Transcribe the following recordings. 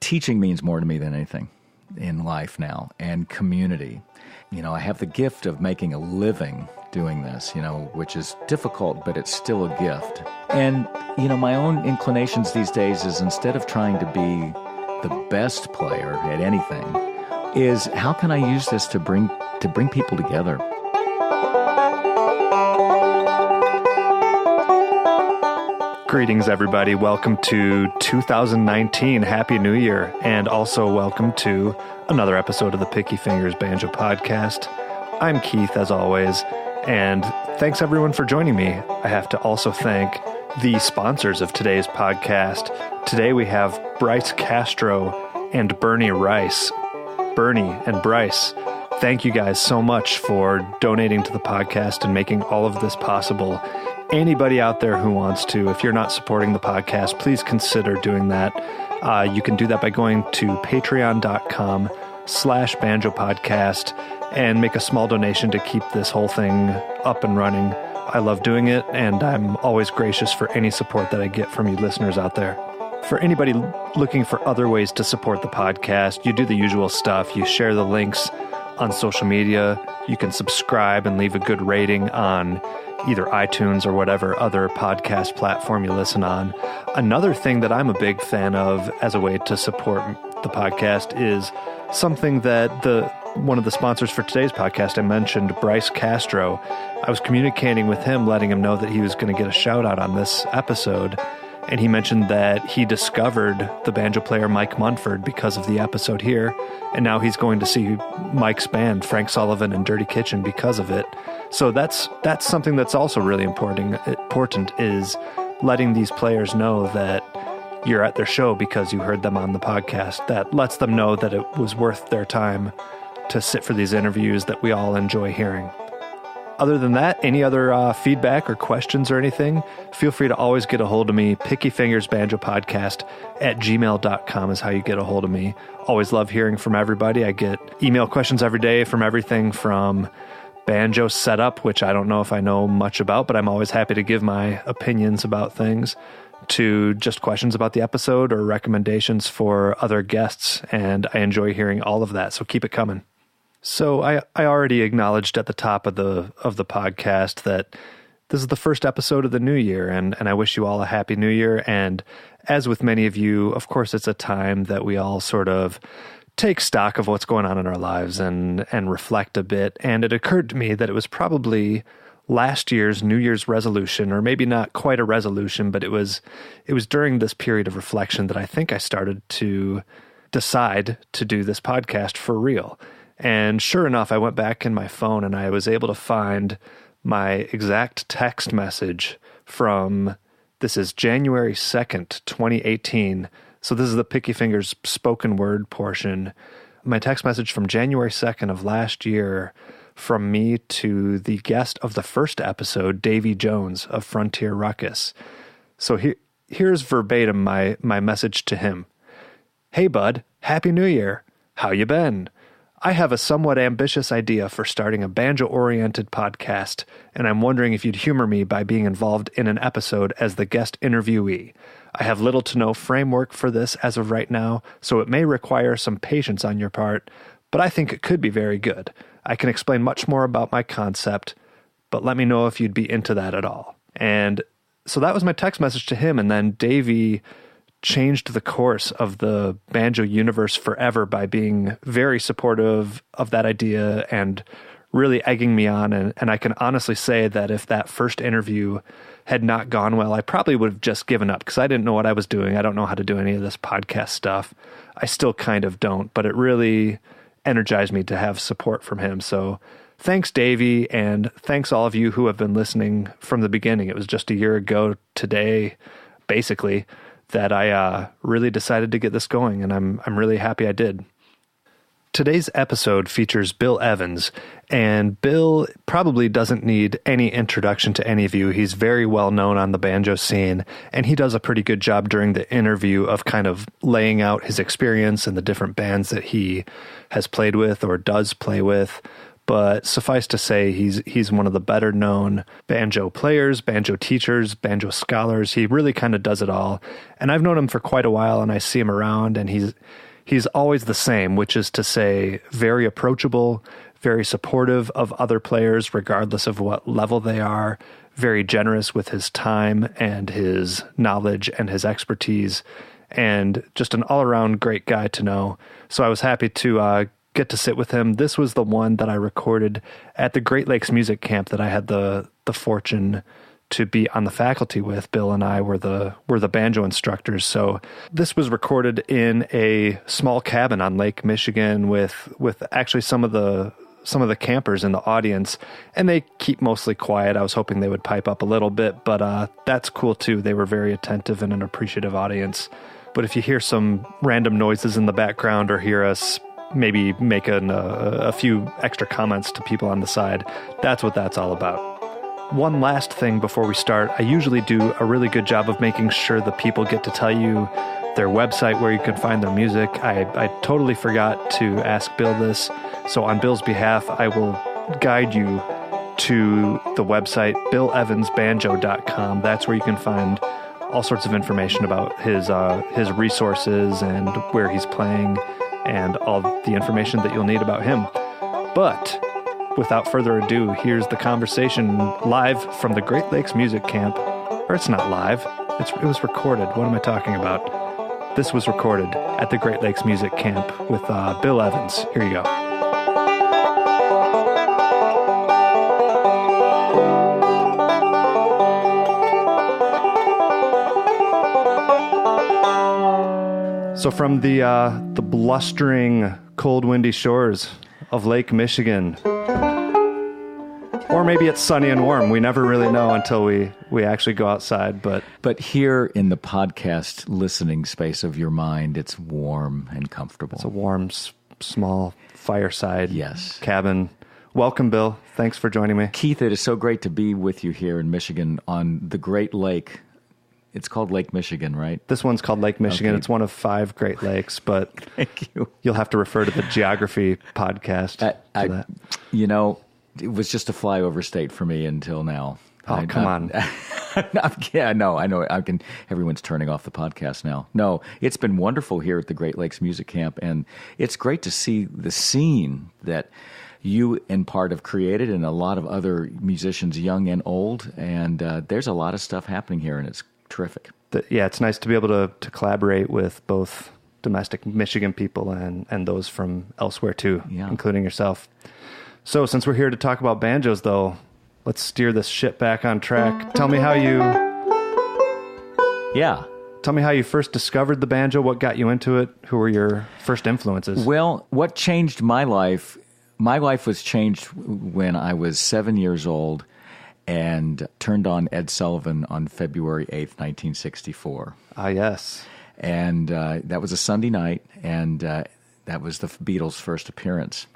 teaching means more to me than anything in life now, and community. I have the gift of making a living doing this, which is difficult, but it's still a gift. And, my own inclinations these days is, instead of trying to be the best player at anything, is how can I use this to bring people together? Greetings, everybody. Welcome to 2019. Happy New Year. And also welcome to another episode of the Picky Fingers Banjo Podcast. I'm Keith, as always, and thanks everyone for joining me. I have to also thank the sponsors of today's podcast. Today we have Bryce Castro and Bernie Rice. Bernie and Bryce, thank you guys so much for donating to the podcast and making all of this possible. Anybody out there who wants to, if you're not supporting the podcast, please consider doing that. You can do that by going to patreon.com/banjopodcast and make a small donation to keep this whole thing up and running. I love doing it, and I'm always gracious for any support that I get from you listeners out there. For anybody looking for other ways to support the podcast, you do the usual stuff. You share the links on social media. You can subscribe and leave a good rating on either iTunes or whatever other podcast platform you listen on. Another thing that I'm a big fan of as a way to support the podcast is something that one of the sponsors for today's podcast I mentioned, Bryce Castro. I was communicating with him, letting him know that he was going to get a shout out on this episode. And he mentioned that he discovered the banjo player Mike Munford because of the episode here. And now he's going to see Mike's band, Frank Sullivan and Dirty Kitchen, because of it. So that's something that's also really important is letting these players know that you're at their show because you heard them on the podcast. That lets them know that it was worth their time to sit for these interviews that we all enjoy hearing. Other than that, any other feedback or questions or anything, feel free to always get a hold of me. pickyfingersbanjopodcast@gmail.com is how you get a hold of me. Always love hearing from everybody. I get email questions every day from everything from banjo setup, which I don't know if I know much about, but I'm always happy to give my opinions about things, to just questions about the episode or recommendations for other guests, and I enjoy hearing all of that, so keep it coming. So I already acknowledged at the top of the podcast that this is the first episode of the new year, and I wish you all a happy new year. And as with many of you, of course, it's a time that we all sort of take stock of what's going on in our lives and reflect a bit. And it occurred to me that it was probably last year's New Year's resolution, or maybe not quite a resolution, but it was during this period of reflection that I think I started to decide to do this podcast for real. And sure enough, I went back in my phone and I was able to find my exact text message from, this is January 2nd, 2018. So this is the Picky Fingers spoken word portion. My text message from January 2nd of last year from me to the guest of the first episode, Davy Jones of Frontier Ruckus. So here's verbatim my message to him. Hey bud, Happy New Year. How you been? I have a somewhat ambitious idea for starting a banjo-oriented podcast, and I'm wondering if you'd humor me by being involved in an episode as the guest interviewee. I have little to no framework for this as of right now, so it may require some patience on your part, but I think it could be very good. I can explain much more about my concept, but let me know if you'd be into that at all. And so that was my text message to him, and then Davey changed the course of the banjo universe forever by being very supportive of that idea and really egging me on. And I can honestly say that if that first interview had not gone well, I probably would have just given up because I didn't know what I was doing. I don't know how to do any of this podcast stuff. I still kind of don't, but it really energized me to have support from him. So thanks, Davey, and thanks all of you who have been listening from the beginning. It was just a year ago today, basically, that I really decided to get this going, and I'm really happy I did. Today's episode features Bill Evans, and Bill probably doesn't need any introduction to any of you. He's very well known on the banjo scene, and he does a pretty good job during the interview of kind of laying out his experience and the different bands that he has played with or does play with. but suffice to say, he's one of the better known banjo players, banjo teachers, banjo scholars. He really kind of does it all. And I've known him for quite a while, and I see him around, and he's always the same, which is to say very approachable, very supportive of other players, regardless of what level they are, very generous with his time and his knowledge and his expertise, and just an all-around great guy to know. So I was happy to get to sit with him. This was the one that I recorded at the Great Lakes Music Camp that I had the fortune to be on the faculty with. Bill and I were the banjo instructors. So this was recorded in a small cabin on Lake Michigan with actually some of the campers in the audience, and they keep mostly quiet. I was hoping they would pipe up a little bit, but that's cool too. They were very attentive and an appreciative audience. But if you hear some random noises in the background or hear us maybe make a few extra comments to people on the side, that's what that's all about. One last thing before we start, I usually do a really good job of making sure the people get to tell you their website where you can find their music. I totally forgot to ask Bill this, so on Bill's behalf, I will guide you to the website, pickyfingersbanjopodcast.com. That's where you can find all sorts of information about his resources and where he's playing and all the information that you'll need about him. But without further ado, here's the conversation live from the Great Lakes Music Camp. Or it's not live. It was recorded. What am I talking about? This was recorded at the Great Lakes Music Camp with Bill Evans. Here you go. So from the blustering, cold, windy shores of Lake Michigan, or maybe it's sunny and warm. We never really know until we actually go outside. But here in the podcast listening space of your mind, it's warm and comfortable. It's a warm, small fireside cabin. Welcome, Bill. Thanks for joining me. Keith, it is so great to be with you here in Michigan on the Great Lake. It's called Lake Michigan, right? This one's called Lake Michigan. Okay. It's one of 5 Great Lakes, but thank you. You'll have to refer to the geography podcast. That. You know, it was just a flyover state for me until now. Come on. Yeah, no, I know. Everyone's turning off the podcast now. No, it's been wonderful here at the Great Lakes Music Camp, and it's great to see the scene that you in part have created and a lot of other musicians, young and old, and there's a lot of stuff happening here, and it's terrific. It's nice to be able to collaborate with both domestic Michigan people and those from elsewhere too, including yourself. So since we're here to talk about banjos, though, let's steer this shit back on track. Tell me how you first discovered the banjo, what got you into it, who were your first influences? Well, what changed my life was changed when I was 7 years old and turned on Ed Sullivan on February 8th, 1964. Ah, yes. And that was a Sunday night, and that was the Beatles' first appearance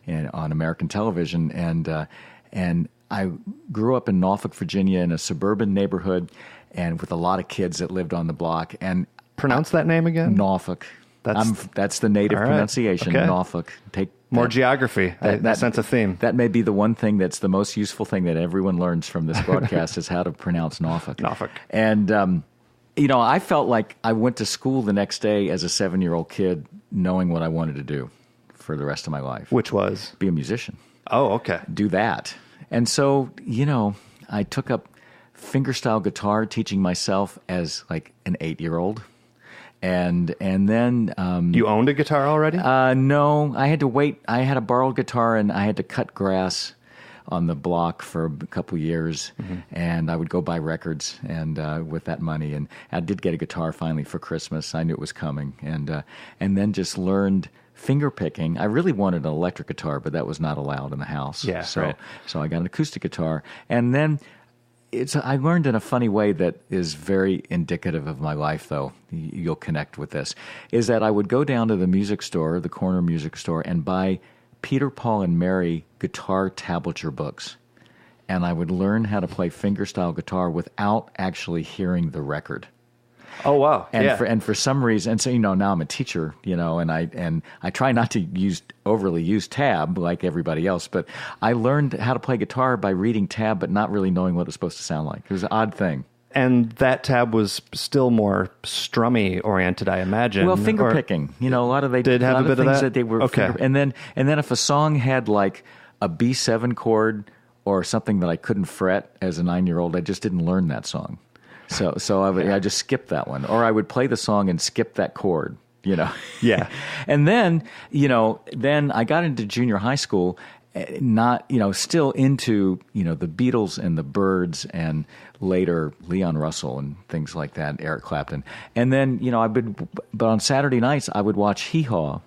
on American television. And I grew up in Norfolk, Virginia, in a suburban neighborhood, and with a lot of kids that lived on the block. And pronounce that name again? Norfolk. That's the native pronunciation, okay. Norfolk. More geography. I sense a theme. That may be the one thing that's the most useful thing that everyone learns from this broadcast is how to pronounce Norfolk. Norfolk. And, I felt like I went to school the next day as a 7-year-old kid knowing what I wanted to do for the rest of my life. Which was? Be a musician. Oh, okay. Do that. And so, I took up fingerstyle guitar, teaching myself as like an 8-year-old. And then... you owned a guitar already? No, I had to wait. I had a borrowed guitar, and I had to cut grass on the block for a couple years, and I would go buy records and with that money. And I did get a guitar finally for Christmas. I knew it was coming. And then just learned finger picking. I really wanted an electric guitar, but that was not allowed in the house. Yeah, so I got an acoustic guitar. And then... I learned in a funny way that is very indicative of my life, though. You'll connect with this. Is that I would go down to the music store, the corner music store, and buy Peter, Paul, and Mary guitar tablature books. And I would learn how to play fingerstyle guitar without actually hearing the record. Oh, wow. And for some reason, and so, now I'm a teacher, and I try not to overly use tab like everybody else, but I learned how to play guitar by reading tab, but not really knowing what it was supposed to sound like. It was an odd thing. And that tab was still more strummy oriented, I imagine. Well, finger picking, a lot of did have a bit of that. They were okay. And then if a song had like a B7 chord or something that I couldn't fret as a 9-year-old, I just didn't learn that song. So I just skipped that one, or I would play the song and skip that chord. Yeah. And then then I got into junior high school. Not, still into, the Beatles and the Byrds and later Leon Russell and things like that, Eric Clapton. And then, but on Saturday nights, I would watch Hee Haw.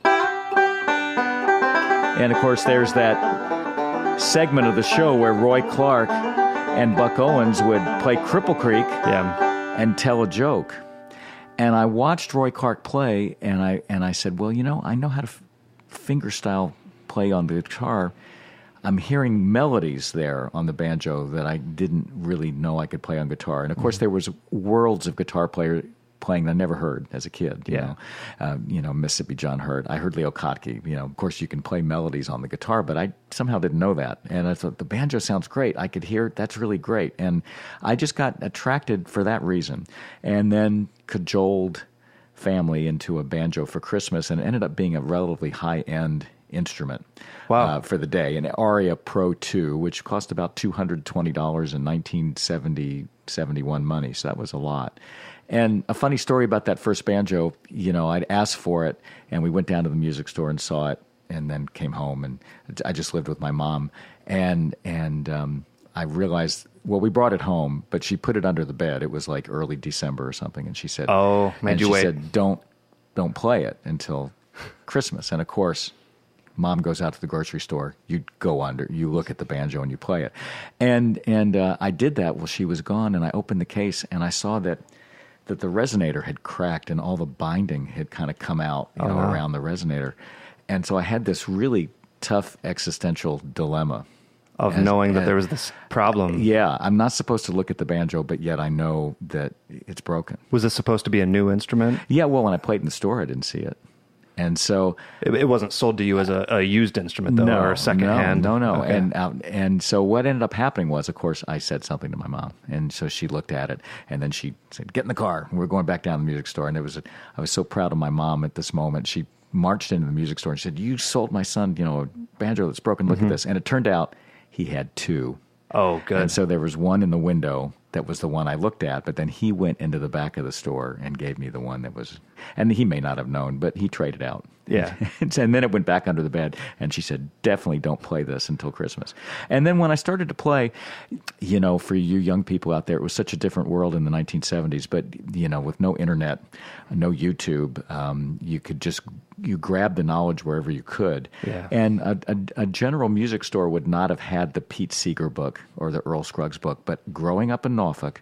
And of course, there's that segment of the show where Roy Clark and Buck Owens would play Cripple Creek and tell a joke. And I watched Roy Clark play, and I said, well, I know how to fingerstyle play on the guitar. I'm hearing melodies there on the banjo that I didn't really know I could play on guitar. And of course, there was worlds of guitar playing that I never heard as a kid. Mississippi John Hurt. I heard Leo Kottke. Of course, you can play melodies on the guitar, but I somehow didn't know that. And I thought the banjo sounds great. I could hear it. That's really great. And I just got attracted for that reason. And then cajoled family into a banjo for Christmas, and it ended up being a relatively high-end instrument. Wow. For the day, an Aria Pro 2, which cost about $220 in 1970, 71 money, so that was a lot. And a funny story about that first banjo, I'd asked for it, and we went down to the music store and saw it, and then came home, and I just lived with my mom, and I realized, well, we brought it home, but she put it under the bed. It was like early December or something, and she said, made you wait. She said, don't play it until Christmas. And of course, Mom goes out to the grocery store. You look at the banjo and you play it. And I did that while she was gone, and I opened the case and I saw that the resonator had cracked and all the binding had kind of come out around the resonator. And so I had this really tough existential dilemma. Of knowing that there was this problem. Yeah, I'm not supposed to look at the banjo, but yet I know that it's broken. Was this supposed to be a new instrument? Yeah, well, when I played in the store, I didn't see it. And so it wasn't sold to you as a used instrument, though, or a secondhand. No. Okay. And so what ended up happening was, of course, I said something to my mom, and so she looked at it, and then she said, "Get in the car. We're going back down to the music store." And I was so proud of my mom at this moment. She marched into the music store and said, "You sold my son, a banjo that's broken. Look at this." And it turned out he had two. Oh, good. And so there was one in the window that was the one I looked at, but then he went into the back of the store and gave me the one that was, and he may not have known, but he traded out. Yeah. And then it went back under the bed, and she said, definitely don't play this until Christmas. And then when I started to play, for you young people out there, it was such a different world in the 1970s, but, with no internet, no YouTube, you grabbed the knowledge wherever you could. Yeah. And a general music store would not have had the Pete Seeger book or the Earl Scruggs book, but growing up in Norfolk,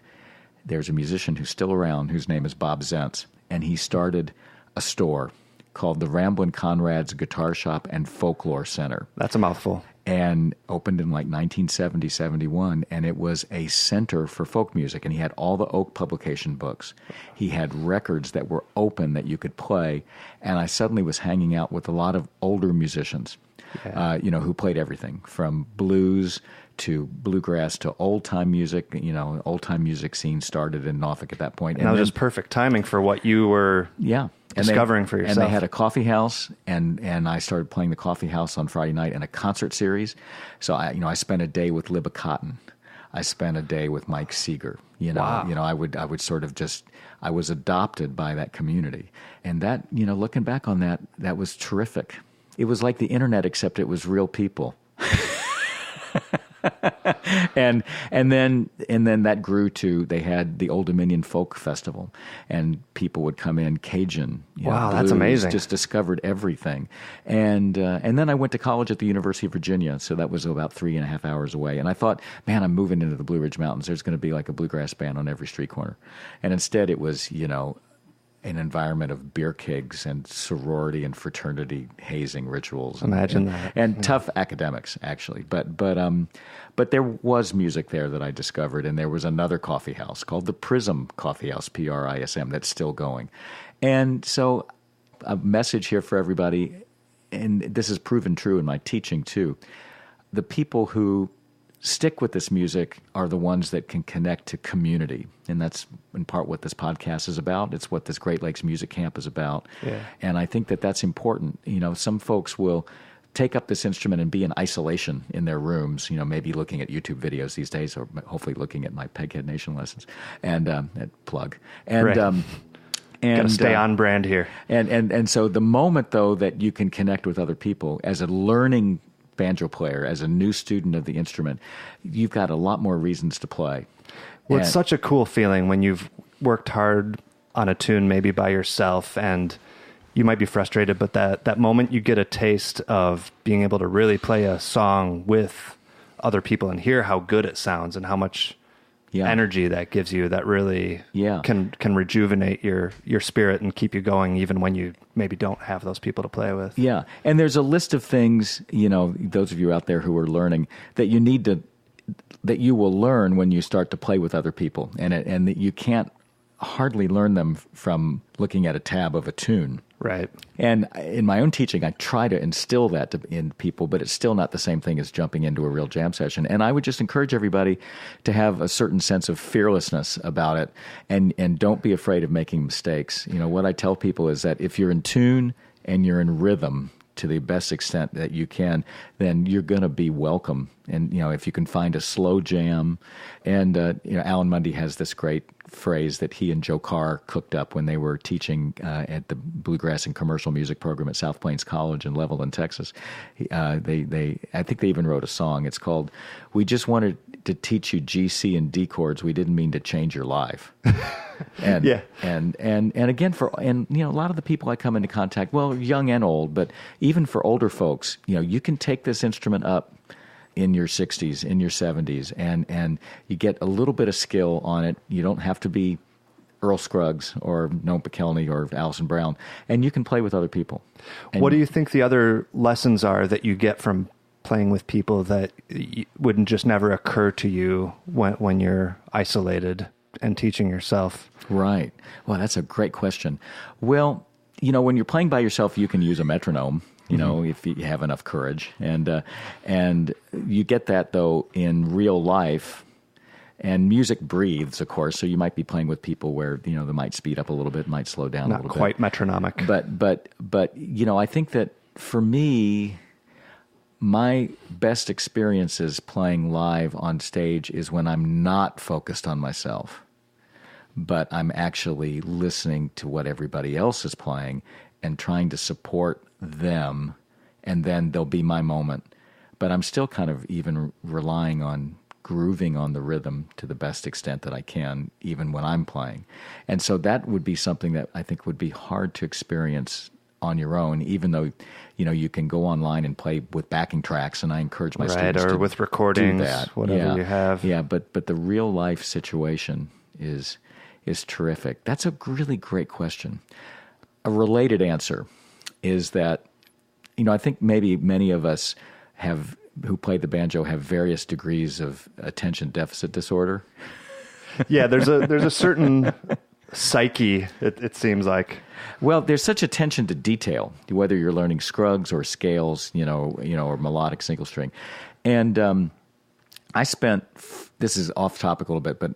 there's a musician who's still around whose name is Bob Zentz, and he started a store called the Ramblin' Conrad's Guitar Shop and Folklore Center. That's a mouthful. And opened in like 1970, 71, and it was a center for folk music. And he had all the Oak publication books. He had records that were open that you could play. And I suddenly was hanging out with a lot of older musicians, who played everything from blues to bluegrass to old-time music. Old-time music scene started in Norfolk at that point. And that was just perfect timing for what you were discovering for yourself. And they had a coffee house, and I started playing the coffee house on Friday night and a concert series. So I spent a day with Libba Cotton. I spent a day with Mike Seeger. Wow. I would sort of I was adopted by that community. And that, looking back on that, that was terrific. It was like the internet, except it was real people. and then that grew to, they had the Old Dominion Folk Festival, and people would come in Cajun. Wow, blues, that's amazing! Just discovered everything, and then I went to college at the University of Virginia, so that was about 3.5 hours away. And I thought, man, I'm moving into the Blue Ridge Mountains. There's going to be like a bluegrass band on every street corner, and instead it was an environment of beer kegs and sorority and fraternity hazing rituals. Imagine that. And tough academics, actually. But there was music there that I discovered, and there was another coffee house called the Prism Coffee House, PRISM, that's still going. And so a message here for everybody, and this is proven true in my teaching too. The people who stick with this music are the ones that can connect to community. And that's in part what this podcast is about. It's what this Great Lakes Music Camp is about. Yeah. And I think that that's important. Some folks will take up this instrument and be in isolation in their rooms, maybe looking at YouTube videos these days, or hopefully looking at my Peghead Nation lessons and plug. And, right. And gotta stay on brand here. And so the moment, though, that you can connect with other people as a learning banjo player, as a new student of the instrument, you've got a lot more reasons to play. Well, it's such a cool feeling when you've worked hard on a tune, maybe by yourself, and you might be frustrated, but that moment you get a taste of being able to really play a song with other people and hear how good it sounds and how much energy that gives you, that really can rejuvenate your spirit and keep you going even when you maybe don't have those people to play with. Yeah. And there's a list of things, those of you out there who are learning, that you will learn when you start to play with other people. And that you can't hardly learn them from looking at a tab of a tune. Right. And in my own teaching, I try to instill that in people, but it's still not the same thing as jumping into a real jam session. And I would just encourage everybody to have a certain sense of fearlessness about it, and don't be afraid of making mistakes. What I tell people is that if you're in tune and you're in rhythm to the best extent that you can, then you're going to be welcome. And, if you can find a slow jam, and, Alan Mundy has this great phrase that he and Joe Carr cooked up when they were teaching at the Bluegrass and Commercial Music program at South Plains College in Levelland, Texas. I think they even wrote a song. It's called, "We just wanted to teach you G, C, and D chords. We didn't mean to change your life." And and again, a lot of the people I come into contact, well, young and old, but even for older folks, you can take this instrument up in your 60s, in your 70s, and you get a little bit of skill on it. You don't have to be Earl Scruggs or Noam Pikelny or Alison Brown, and you can play with other people. And what do you think the other lessons are that you get from playing with people that wouldn't just never occur to you when you're isolated and teaching yourself? Right. Well, that's a great question. Well, when you're playing by yourself, you can use a metronome. If you have enough courage. And you get that, though, in real life. And music breathes, of course, so you might be playing with people where, they might speed up a little bit, might slow down a little bit. Not quite metronomic. But I think that for me, my best experiences playing live on stage is when I'm not focused on myself, but I'm actually listening to what everybody else is playing and trying to support them, and then there'll be my moment. But I'm still kind of even relying on grooving on the rhythm to the best extent that I can, even when I'm playing. And so that would be something that I think would be hard to experience on your own, even though, you can go online and play with backing tracks, and I encourage my students to with recordings, do that. Whatever you have. Yeah, but the real life situation is terrific. That's a really great question. A related answer is that, I think maybe many of us who play the banjo have various degrees of attention deficit disorder. Yeah, there's a certain psyche, it seems like. Well, there's such attention to detail, whether you're learning Scruggs or scales, or melodic single string. And I spent, this is off topic a little bit, but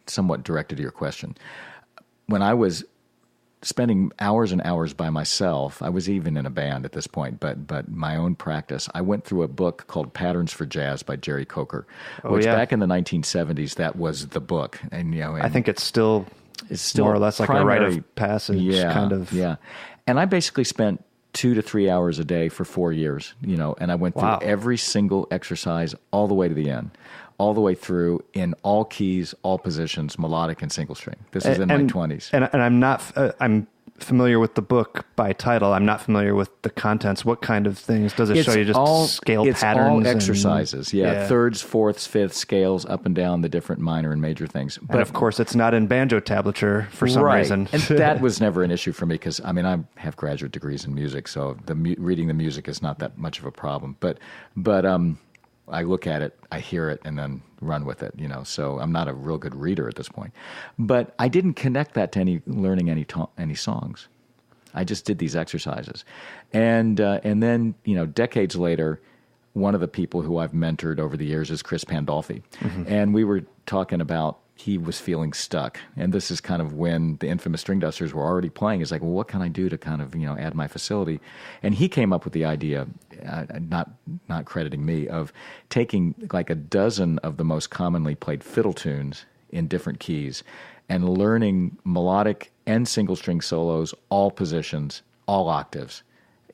somewhat directed to your question. When I was spending hours and hours by myself, I was even in a band at this point, but my own practice, I went through a book called Patterns for Jazz by Jerry Coker, which back in the 1970s, that was the book. And I think it's still more or less like a rite of passage kind of. Yeah. And I basically spent 2 to 3 hours a day for 4 years, and I went through every single exercise all the way to the end, all the way through in all keys, all positions, melodic and single string. This is in my 20s. And I'm familiar with the book by title. I'm not familiar with the contents. What kind of things does it show you? Just scale patterns? It's all exercises. Yeah. Thirds, fourths, fifths, scales, up and down the different minor and major things. But and of course, it's not in banjo tablature for some reason. And that was never an issue for me because, I mean, I have graduate degrees in music, so reading the music is not that much of a problem. But I look at it, I hear it, and then run with it, So I'm not a real good reader at this point. But I didn't connect that to learning any songs. I just did these exercises. And then, decades later, one of the people who I've mentored over the years is Chris Pandolfi. Mm-hmm. And we were talking about he was feeling stuck. And this is kind of when the infamous string dusters were already playing. It's like, well, what can I do to kind of, add my facility? And he came up with the idea, not crediting me, of taking like a dozen of the most commonly played fiddle tunes in different keys and learning melodic and single string solos, all positions, all octaves,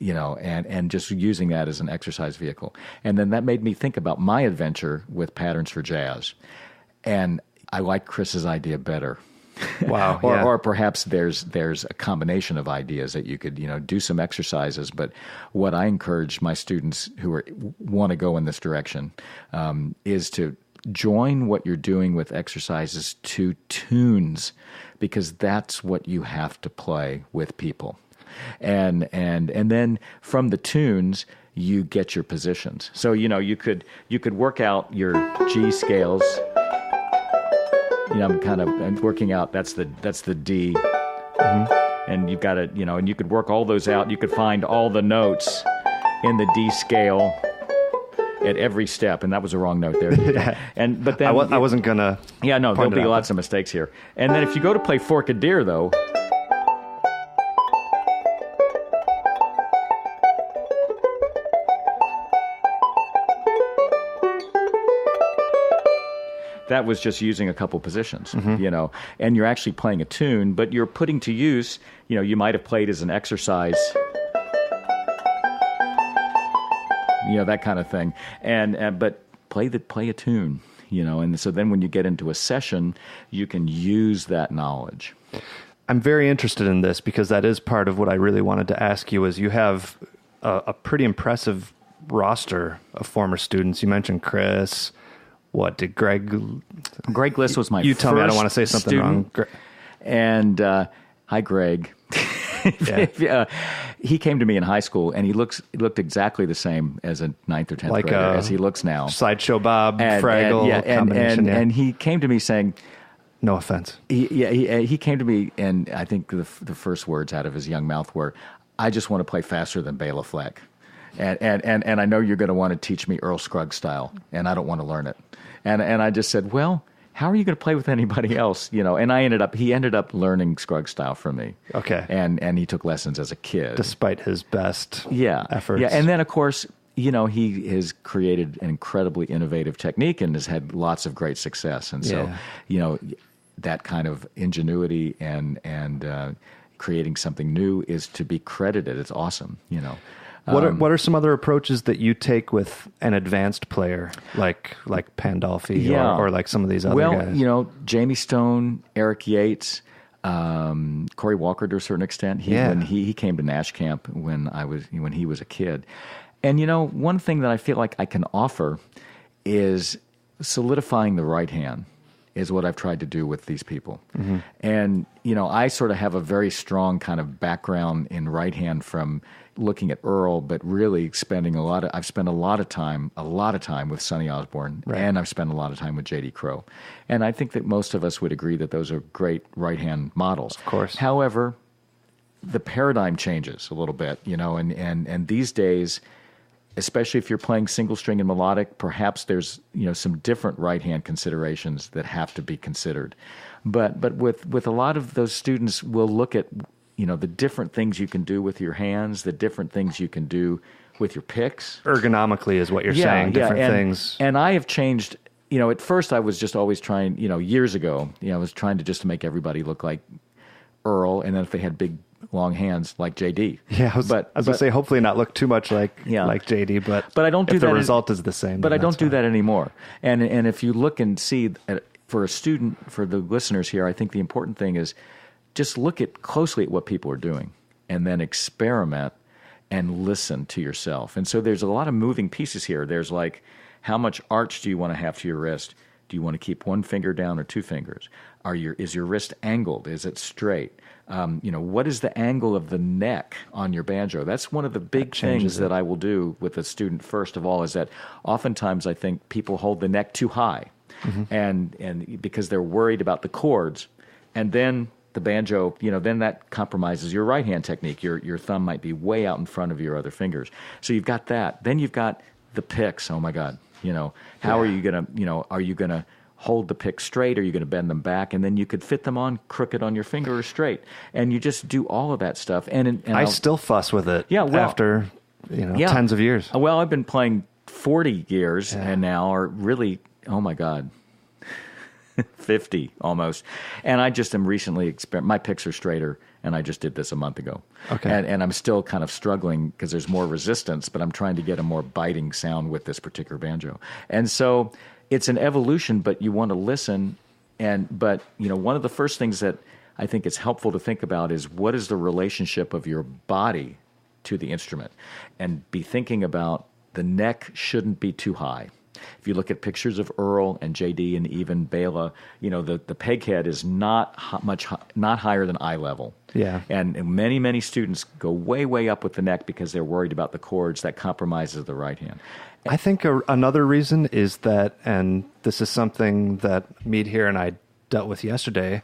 and just using that as an exercise vehicle. And then that made me think about my adventure with patterns for jazz. And I like Chris's idea better. Wow. Or perhaps there's a combination of ideas that you could, do some exercises. But what I encourage my students who want to go in this direction is to join what you're doing with exercises to tunes, because that's what you have to play with people. And then from the tunes, you get your positions. So, you could work out your G scales. I'm kind of working out, that's the D. Mm-hmm. And you've got to, and you could work all those out. You could find all the notes in the D scale at every step, and that was a wrong note there. But then I wasn't gonna. Yeah, no, there'll be lots of mistakes here. And then if you go to play Forked Deer, though, that was just using a couple positions, and you're actually playing a tune, but you're putting to use, you might have played as an exercise, that kind of thing, but play a tune, and so then when you get into a session, you can use that knowledge. I'm very interested in this because that is part of what I really wanted to ask you. Is you have a pretty impressive roster of former students. You mentioned Chris. What did Greg Gliss was my You tell me, I don't want to say something student. wrong. And hi, Greg. He came to me in high school, and he looked exactly the same as a 9th or 10th grader as he looks now. Sideshow Bob, Fraggle combination. And he came to me saying, no offense. He came to me, and I think the first words out of his young mouth were, I just want to play faster than Bela Fleck. And I know you're going to want to teach me Earl Scruggs style, and I don't want to learn it. And I just said, well, how are you going to play with anybody else? And he ended up learning Scruggs style from me. Okay. And he took lessons as a kid. Despite his best efforts. Yeah, and then, of course, he has created an incredibly innovative technique and has had lots of great success. And so, that kind of ingenuity and creating something new is to be credited. It's awesome, What are some other approaches that you take with an advanced player like Pandolfi or like some of these other guys? Jamie Stone, Eric Yates, Corey Walker to a certain extent. When he came to Nash Camp when he was a kid. And one thing that I feel like I can offer is solidifying the right hand is what I've tried to do with these people. Mm-hmm. And I sort of have a very strong kind of background in right hand from looking at Earl, but really I've spent a lot of time with Sonny Osborne, right. And I've spent a lot of time with J.D. Crowe. And I think that most of us would agree that those are great right-hand models. Of course. However, the paradigm changes a little bit, and these days, especially if you're playing single string and melodic, perhaps there's some different right-hand considerations that have to be considered. But with a lot of those students, we'll look at the different things you can do with your hands, the different things you can do with your picks. Ergonomically is what you're saying, different things. And I have changed, at first I was just always trying, years ago, I was trying to just make everybody look like Earl, and then if they had big, long hands like JD. Yeah, I was going to say, hopefully not look too much like JD, but I don't do if that. The result is the same. But I don't do that anymore. And if you look and see, for a student, for the listeners here, I think the important thing is just look closely at what people are doing and then experiment and listen to yourself. And so there's a lot of moving pieces here. There's like, how much arch do you want to have to your wrist? Do you want to keep one finger down or two fingers? Is your wrist angled? Is it straight? What is the angle of the neck on your banjo? That's one of the big things that I will do with a student first of all, is that oftentimes I think people hold the neck too high, and because they're worried about the chords, and then the banjo, then that compromises your right hand technique. Your thumb might be way out in front of your other fingers. So you've got that. Then you've got the picks. Oh my God. How are you going to hold the pick straight? Or are you going to bend them back? And then you could fit them on crooked on your finger or straight. And you just do all of that stuff. And I still fuss with it after, tens of years. Well, I've been playing 40 years and now are really, oh my God, 50 almost. And I just am recently my picks are straighter. And I just did this a month ago. Okay. And I'm still kind of struggling because there's more resistance, but I'm trying to get a more biting sound with this particular banjo. And so it's an evolution, but you want to listen. But one of the first things that I think it's helpful to think about is, what is the relationship of your body to the instrument? And be thinking about the neck shouldn't be too high. If you look at pictures of Earl and JD and even Bela, the peg head is not higher than eye level. Yeah. And many, many students go way, way up with the neck because they're worried about the chords. That compromises the right hand. I think another reason is that, and this is something that Mead here and I dealt with yesterday,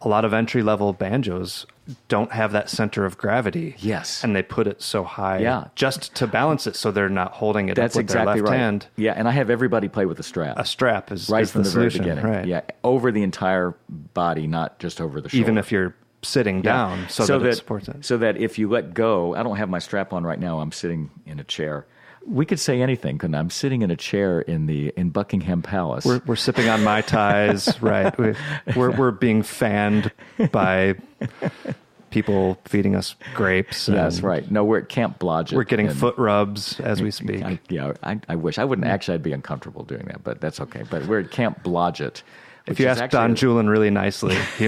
a lot of entry-level banjos don't have that center of gravity. Yes. And they put it so high just to balance it so they're not holding it That's up with exactly their left right. hand. Yeah, and I have everybody play with a strap. A strap is right is from the very solution. beginning. Right. Yeah, over the entire body, not just over the shoulder. Even if you're sitting down so that it supports it. So that if you let go, I don't have my strap on right now, I'm sitting in a chair. We could say anything, couldn't I? I'm sitting in a chair in Buckingham Palace. We're sipping on Mai Tais, right? We're being fanned by people feeding us grapes. That's right. No, we're at Camp Blodgett. We're getting foot rubs as we speak. I wish. I wouldn't actually. I'd be uncomfortable doing that, but that's okay. But we're at Camp Blodgett. If you ask Don Julian really nicely, he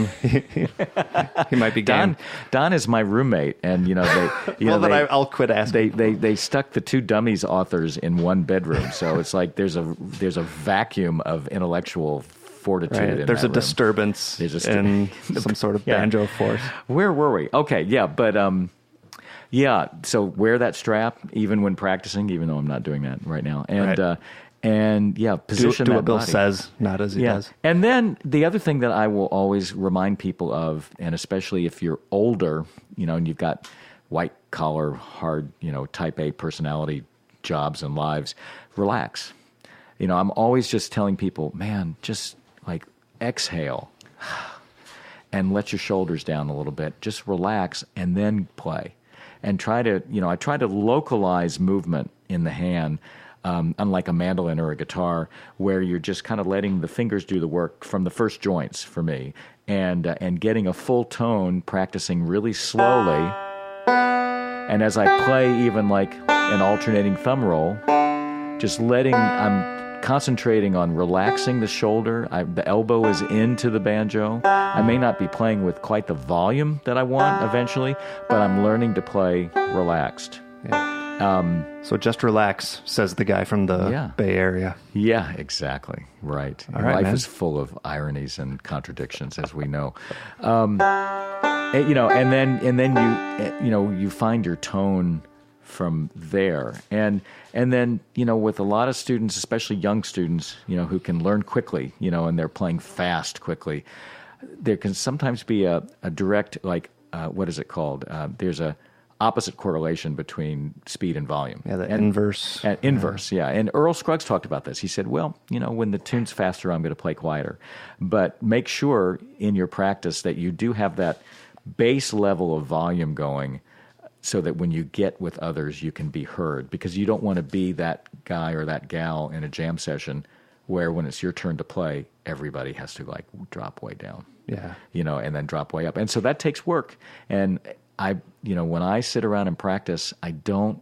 might be game. Don is my roommate, and I'll quit asking. They stuck the two dummies authors in one bedroom, so it's like there's a vacuum of intellectual fortitude. Right. In there's that a room. disturbance in some sort of banjo force. Where were we? Okay, but so wear that strap even when practicing, even though I'm not doing that right now, and. Right. Position do that what Bill body. says, not as he does. And then the other thing that I will always remind people of, and especially if you're older, and you've got white collar, hard, type A personality jobs and lives, relax. I'm always just telling people, man, just like exhale and let your shoulders down a little bit. Just relax and then play. And I try to localize movement in the hand. Unlike a mandolin or a guitar, where you're just kind of letting the fingers do the work from the first joints for me, and getting a full tone, practicing really slowly. And as I play even like an alternating thumb roll, I'm concentrating on relaxing the shoulder. The elbow is into the banjo. I may not be playing with quite the volume that I want eventually, but I'm learning to play relaxed. Yeah. So just relax, says the guy from the Bay Area. Yeah, exactly. Right. Life is full of ironies and contradictions, as we know. And then you find your tone from there. And then, with a lot of students, especially young students, who can learn quickly, and they're playing fast quickly, there can sometimes be a direct, what is it called? There's a opposite correlation between speed and volume. Yeah, inverse. Inverse, yeah. And Earl Scruggs talked about this. He said, well, when the tune's faster, I'm going to play quieter. But make sure in your practice that you do have that base level of volume going so that when you get with others, you can be heard. Because you don't want to be that guy or that gal in a jam session where when it's your turn to play, everybody has to drop way down. Yeah. And then drop way up. And so that takes work. And when I sit around and practice, I don't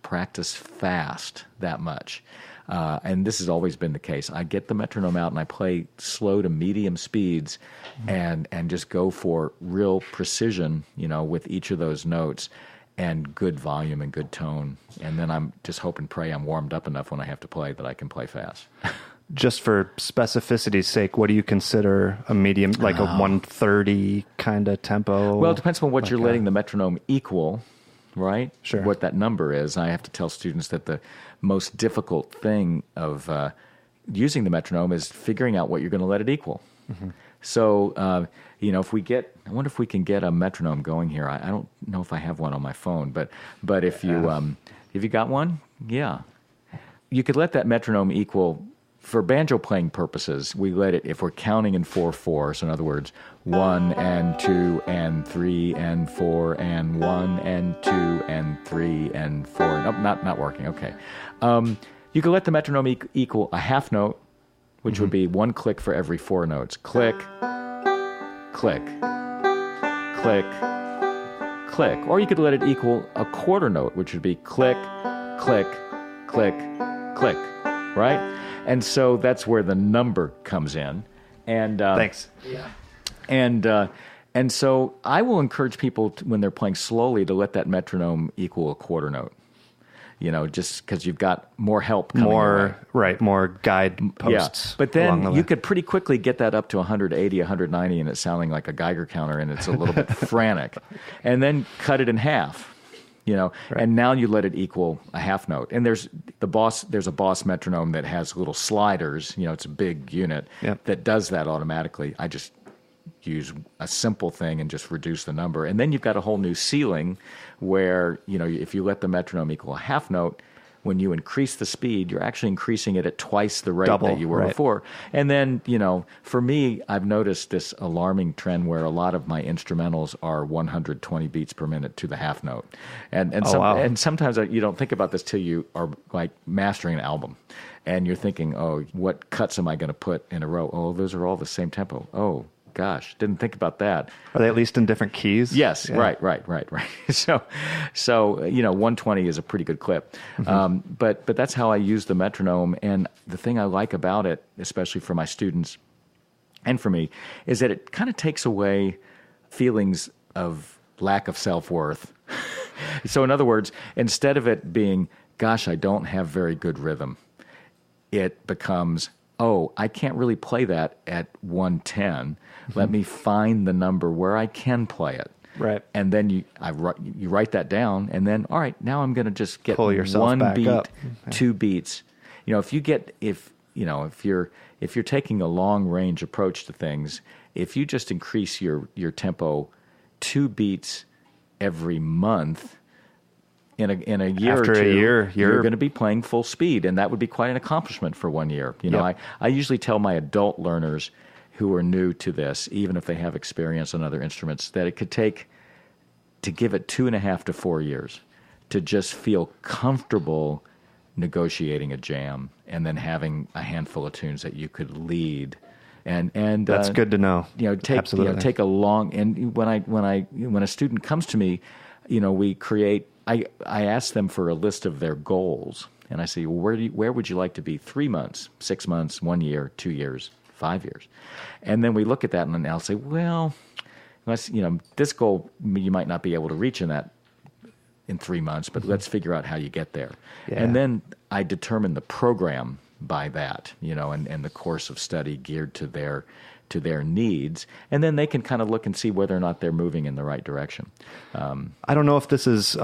practice fast that much. and this has always been the case. I get the metronome out and I play slow to medium speeds, and just go for real precision, with each of those notes, and good volume and good tone. And then I'm just hope and pray I'm warmed up enough when I have to play that I can play fast. Just for specificity's sake, what do you consider a medium, like a 130 kind of tempo? Well, it depends on what you're letting the metronome equal, right? Sure. What that number is. I have to tell students that the most difficult thing of using the metronome is figuring out what you're going to let it equal. Mm-hmm. So, if we get, I wonder if we can get a metronome going here. I don't know if I have one on my phone, but if you got one, yeah, you could let that metronome equal. For banjo playing purposes, we let it, if we're counting in 4/4, so in other words, 1 and 2 and 3 and 4 and 1 and 2 and 3 and 4. Nope, not working. Okay. You could let the metronome equal a half note, which would be one click for every 4 notes. Click, click, click, click. Or you could let it equal a quarter note, which would be click, click, click, click, right? And so that's where the number comes in. And thanks. Yeah. And so I will encourage people when they're playing slowly to let that metronome equal a quarter note. Just because you've got more help coming your way. More guideposts. Yeah. But then you could pretty quickly get that up to 180, 190, and it's sounding like a Geiger counter, and it's a little bit frantic. And then cut it in half. And now you let it equal a half note. And there's a Boss metronome that has little sliders. It's a big unit that does that automatically. I just use a simple thing and just reduce the number. And then you've got a whole new ceiling where, if you let the metronome equal a half note, when you increase the speed, you're actually increasing it at twice the rate that you were before. And then, for me, I've noticed this alarming trend where a lot of my instrumentals are 120 beats per minute to the half note. And sometimes you don't think about this till you are like mastering an album. And you're thinking, oh, what cuts am I going to put in a row? Oh, those are all the same tempo. Oh, gosh, didn't think about that. Are they at least in different keys? Yes, yeah. Right. So 120 is a pretty good clip. Mm-hmm. But that's how I use the metronome. And the thing I like about it, especially for my students and for me, is that it kind of takes away feelings of lack of self-worth. So in other words, instead of it being, gosh, I don't have very good rhythm, it becomes, oh, I can't really play that at 110. Let me find the number where I can play it. Right. And then you write that down, and then, all right, now I'm going to just get pull yourself one back beat, up. 2 beats. If you're taking a long range approach to things, if you just increase your tempo 2 beats every month, in a year After or two, a year, you're going to be playing full speed, and that would be quite an accomplishment for 1 year. I usually tell my adult learners who are new to this, even if they have experience on other instruments, that it could take, to give it 2.5 to 4 years to just feel comfortable negotiating a jam and then having a handful of tunes that you could lead. And that's good to know. Absolutely. Take a long, and when a student comes to me, we create. I ask them for a list of their goals, and I say, well, where would you like to be 3 months, 6 months, 1 year, 2 years, 5 years? And then we look at that, and I'll say, well, this goal you might not be able to reach in 3 months, but let's figure out how you get there. Yeah. And then I determine the program by that, and the course of study geared to their needs, and then they can kind of look and see whether or not they're moving in the right direction. I don't know if this is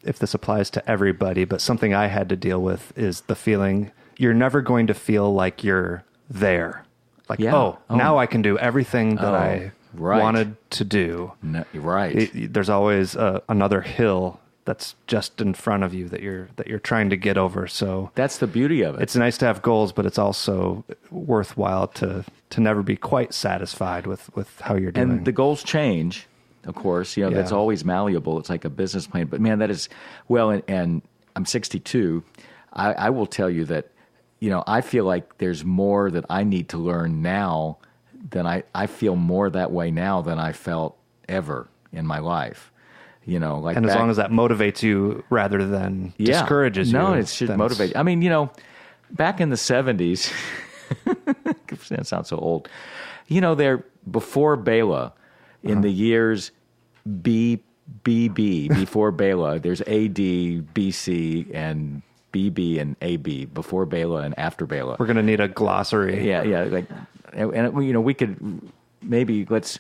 if this applies to everybody, but something I had to deal with is the feeling you're never going to feel like you're there. Like, now I can do everything that I wanted to do. No, right. There's always another hill that's just in front of you that you're trying to get over. So that's the beauty of it. It's nice to have goals, but it's also worthwhile to never be quite satisfied with how you're doing. And the goals change, of course. That's always malleable. It's like a business plan. But man, that is and I'm 62. I will tell you that I feel like there's more that I need to learn now than I feel more that way now than I felt ever in my life. And as long as that motivates you rather than discourages you. No, it should motivate. I mean, back in the 70s, that sounds so old. They're before Bela, in the years BB, before Bela, there's AD, BC, and BB and AB, before Bela and after Bela. We're going to need a glossary. Yeah. And we could maybe let's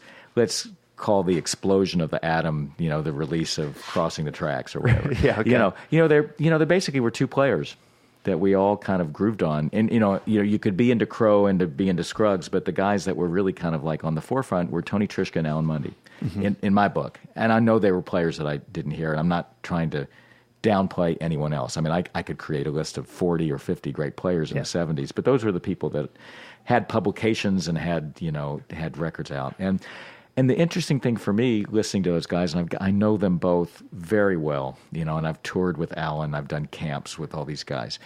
call the explosion of the atom, the release of Crossing the Tracks or whatever. Yeah, okay. They basically were two players that we all kind of grooved on. And, you could be into Crowe and to be into Scruggs, but the guys that were really kind of like on the forefront were Tony Trischka and Alan Mundy in my book. And I know they were players that I didn't hear, and I'm not trying to downplay anyone else. I mean, I could create a list of 40 or 50 great players in the 70s, but those were the people that had publications and had records out. And the interesting thing for me, listening to those guys, and I know them both very well, and I've toured with Alan, I've done camps with all these guys.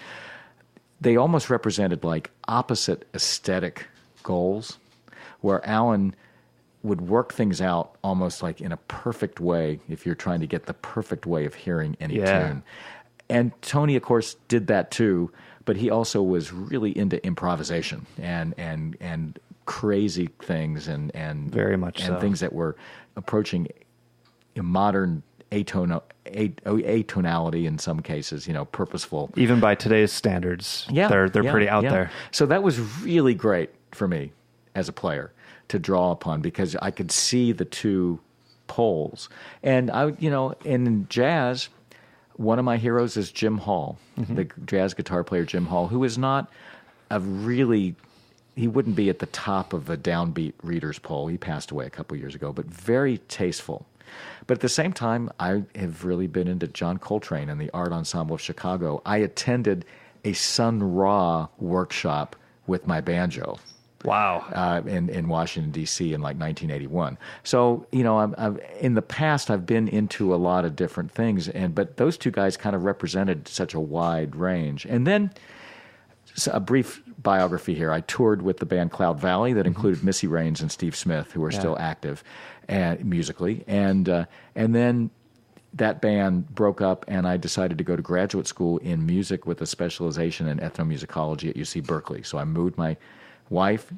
They almost represented like opposite aesthetic goals, where Alan would work things out almost like in a perfect way if you're trying to get the perfect way of hearing any tune. And Tony, of course, did that too, but he also was really into improvisation and crazy things and very much and so. Things that were approaching modern atonality in some cases, purposeful. Even by today's standards, they're pretty out there. So that was really great for me as a player to draw upon, because I could see the two poles. And in jazz, one of my heroes is Jim Hall, the jazz guitar player Jim Hall, who is not he wouldn't be at the top of the downbeat reader's poll. He passed away a couple years ago, but very tasteful. But at the same time, I have really been into John Coltrane and the Art Ensemble of Chicago. I attended a Sun Ra workshop with my banjo. Wow. In Washington, D.C. in like 1981. So, I've in the past, I've been into a lot of different things, but those two guys kind of represented such a wide range. And then a brief biography here. I toured with the band Cloud Valley that included Missy Raines and Steve Smith, who are still active musically. And then that band broke up, and I decided to go to graduate school in music with a specialization in ethnomusicology at UC Berkeley. So I moved my wife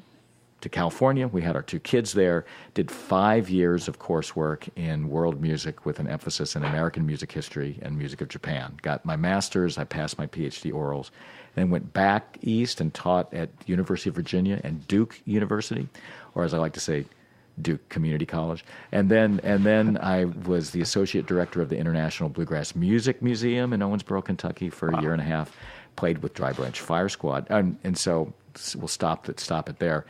to California. We had our two kids there, did 5 years of coursework in world music with an emphasis in American music history and music of Japan. Got my master's, I passed my PhD orals, then went back east and taught at University of Virginia and Duke University, or as I like to say, Duke Community College. And then I was the associate director of the International Bluegrass Music Museum in Owensboro, Kentucky for a year and a half, played with Dry Branch Fire Squad. And so we'll stop it there.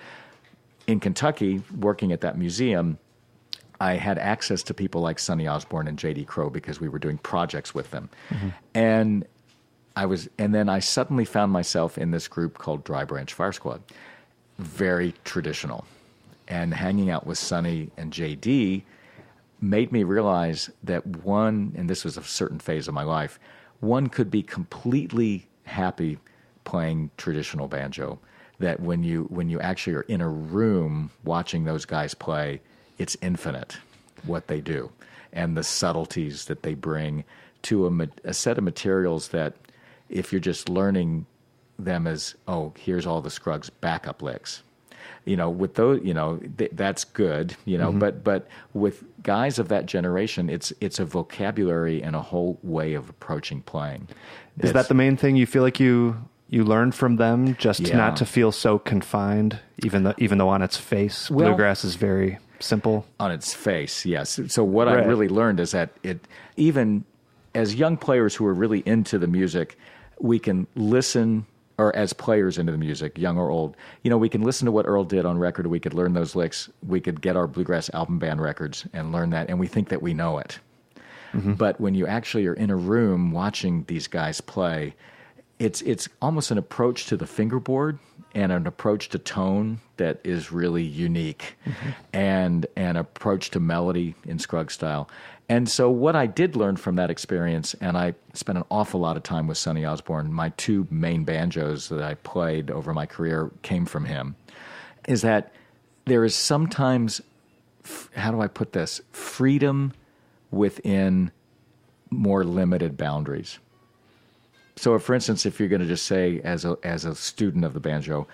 In Kentucky, working at that museum, I had access to people like Sonny Osborne and J.D. Crowe because we were doing projects with them. And then I suddenly found myself in this group called Dry Branch Fire Squad, very traditional. And hanging out with Sonny and J.D. made me realize that and this was a certain phase of my life, one could be completely happy playing traditional banjo, that when you actually are in a room watching those guys play, it's infinite what they do and the subtleties that they bring to a set of materials that if you're just learning them as, here's all the Scruggs backup licks, with those, that's good, but with guys of that generation, it's a vocabulary and a whole way of approaching playing. Is that the main thing you feel like you learned from them, just not to feel so confined, even though on its face, bluegrass is very simple? On its face, yes. So what I really learned is that even as young players who are really into the music, we can listen, or as players into the music, young or old, we can listen to what Earl did on record, we could learn those licks, we could get our bluegrass album band records and learn that, and we think that we know it. But when you actually are in a room watching these guys play, it's almost an approach to the fingerboard and an approach to tone that is really unique, and an approach to melody in Scruggs style. And so what I did learn from that experience, and I spent an awful lot of time with Sonny Osborne, my two main banjos that I played over my career came from him, is that there is sometimes, how do I put this, freedom within more limited boundaries. So, for instance, if you're going to just say, as a student of the banjo,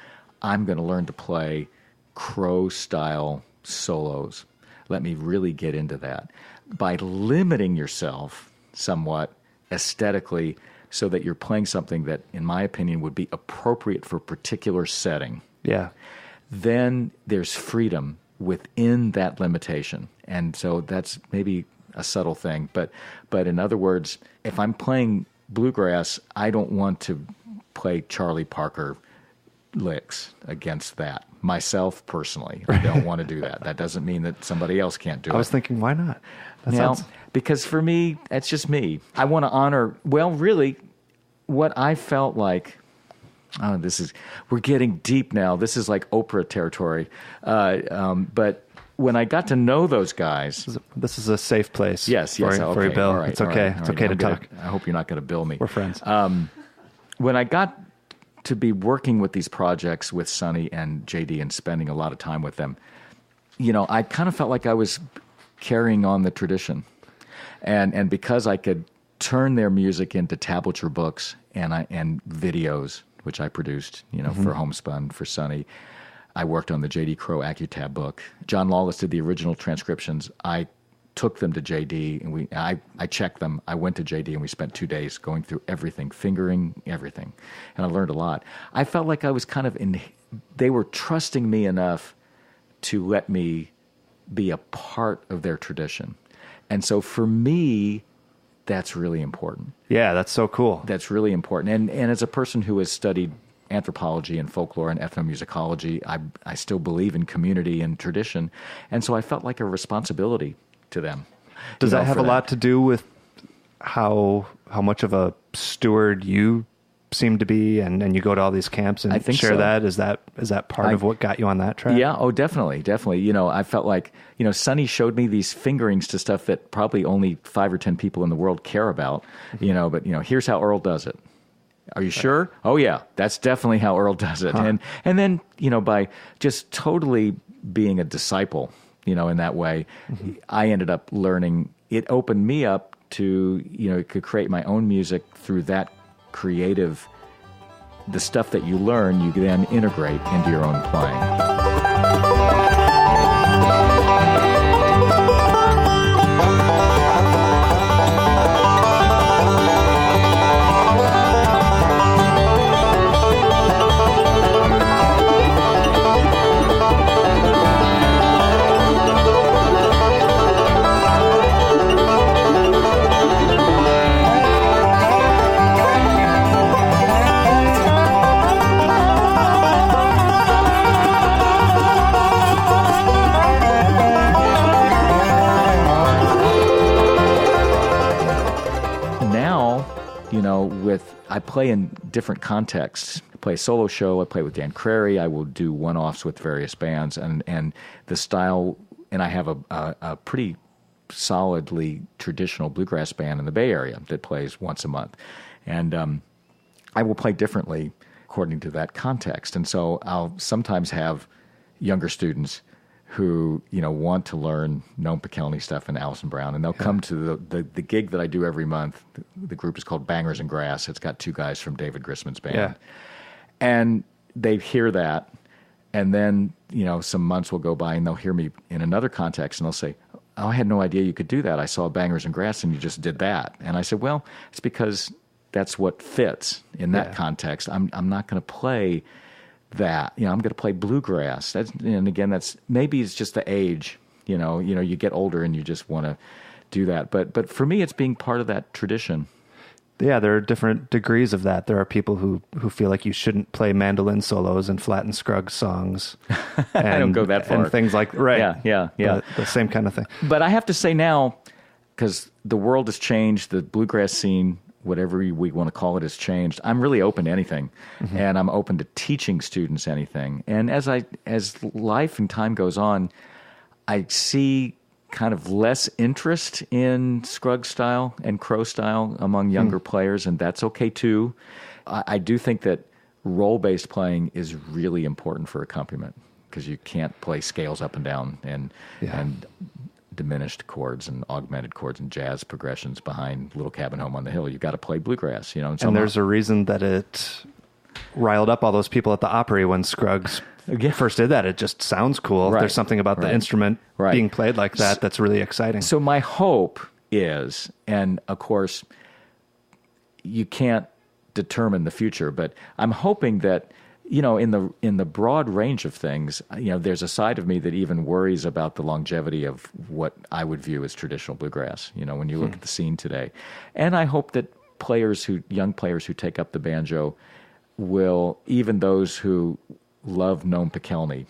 I'm going to learn to play Crowe-style solos. Let me really get into that. By limiting yourself somewhat aesthetically so that you're playing something that, in my opinion, would be appropriate for a particular setting, then there's freedom within that limitation. And so that's maybe a subtle thing. But in other words, if I'm playing bluegrass, I don't want to play Charlie Parker licks against that. Myself, personally, I don't want to do that. That doesn't mean that somebody else can't do it. I was thinking, why not? Because for me, it's just me. I want to honor, well, really, what I felt like, we're getting deep now. This is like Oprah territory. But when I got to know those guys... This is a safe place. Yes, for you, Bill. Right, it's okay. It's okay to talk. I hope you're not going to bill me. We're friends. When I got to be working with these projects with Sonny and JD and spending a lot of time with them, I kind of felt like I was carrying on the tradition. And because I could turn their music into tablature books and videos, which I produced, for Homespun, for Sonny. I worked on the JD Crowe AccuTab book. John Lawless did the original transcriptions. I took them to JD, and I checked them. I went to JD, and we spent 2 days going through everything, fingering everything, and I learned a lot. I felt like I was kind of they were trusting me enough to let me be a part of their tradition. And so for me, that's really important. Yeah, that's so cool. That's really important. And as a person who has studied anthropology and folklore and ethnomusicology, I still believe in community and tradition. And so I felt like a responsibility to them. Does that have a lot to do with how much of a steward you seem to be, and you go to all these camps and share that? Is that part of what got you on that track? Yeah, definitely. I felt like, Sonny showed me these fingerings to stuff that probably only 5 or 10 people in the world care about, but here's how Earl does it. Are you sure? Oh yeah, that's definitely how Earl does it. Huh. And then, by just totally being a disciple, in that way, I ended up learning. It opened me up to, could create my own music through that creative, the stuff that you learn, you then integrate into your own playing. I play in different contexts. I play a solo show. I play with Dan Crary. I will do one-offs with various bands, and the style. And I have a pretty solidly traditional bluegrass band in the Bay Area that plays once a month, and I will play differently according to that context. And so I'll sometimes have younger students who want to learn Noam Pikelny stuff and Alison Brown, and they'll come to the gig that I do every month. The group is called Bangers and Grass. It's got 2 guys from David Grisman's band, and they hear that, and then some months will go by, and they'll hear me in another context, and they'll say, "Oh, I had no idea you could do that. I saw Bangers and Grass, and you just did that." And I said, "Well, it's because that's what fits in that context. I'm not going to play that, I'm going to play bluegrass." And again, maybe it's just the age, you get older and you just want to do that. But for me, it's being part of that tradition. Yeah, there are different degrees of that. There are people who feel like you shouldn't play mandolin solos and Flatt and Scruggs songs. And, I don't go that far. And things like, right. Yeah. The same kind of thing. But I have to say now, because the world has changed, the bluegrass scene, whatever we want to call it, has changed. I'm really open to anything, and I'm open to teaching students anything. And as life and time goes on, I see kind of less interest in Scruggs style and Crowe style among younger players, and that's okay too. I do think that role-based playing is really important for accompaniment, because you can't play scales up and down and diminished chords and augmented chords and jazz progressions behind Little Cabin Home on the Hill. You've got to play bluegrass, you know. And there's a reason that it riled up all those people at the Opry when Scruggs first did that. It just sounds cool. There's something about the instrument being played like that that's really exciting. So my hope is, and of course, you can't determine the future, but I'm hoping that, you know, in the broad range of things, you know, there's a side of me that even worries about the longevity of what I would view as traditional bluegrass, you know, when you look at the scene today. And I hope that young players who take up the banjo will, even those who love Noam Pikelny,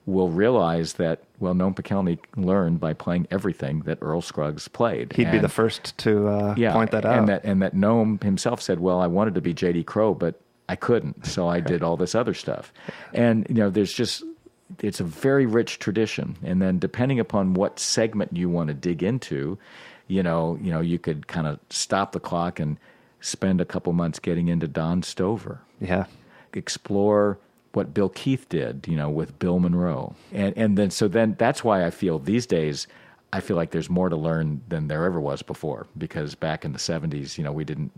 will realize that, well, Noam Pikelny learned by playing everything that Earl Scruggs played. He'd be the first to point that out. And that Noam himself said, well, I wanted to be J.D. Crowe, but I couldn't, so I did all this other stuff. And, you know, it's a very rich tradition. And then depending upon what segment you want to dig into, you know, you could kind of stop the clock and spend a couple months getting into Don Stover. Yeah. Explore what Bill Keith did, you know, with Bill Monroe. And then that's why I feel these days, I feel like there's more to learn than there ever was before, because back in the 70s, you know, we didn't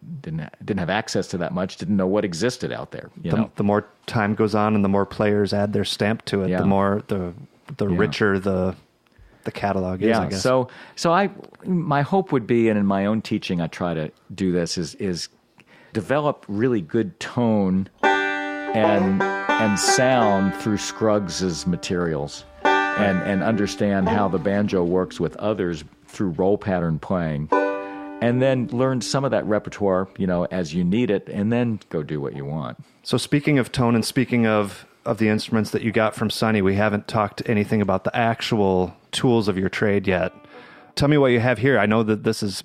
have access to that much, didn't know what existed out there. The more time goes on and the more players add their stamp to it, the more the richer the catalog is, I guess. So my hope would be, and in my own teaching I try to do this, is develop really good tone and sound through Scruggs's materials. And understand how the banjo works with others through roll pattern playing, and then learn some of that repertoire, you know, as you need it, and then go do what you want. So speaking of tone and speaking of the instruments that you got from Sonny, we haven't talked anything about the actual tools of your trade yet. Tell me what you have here. I know that this is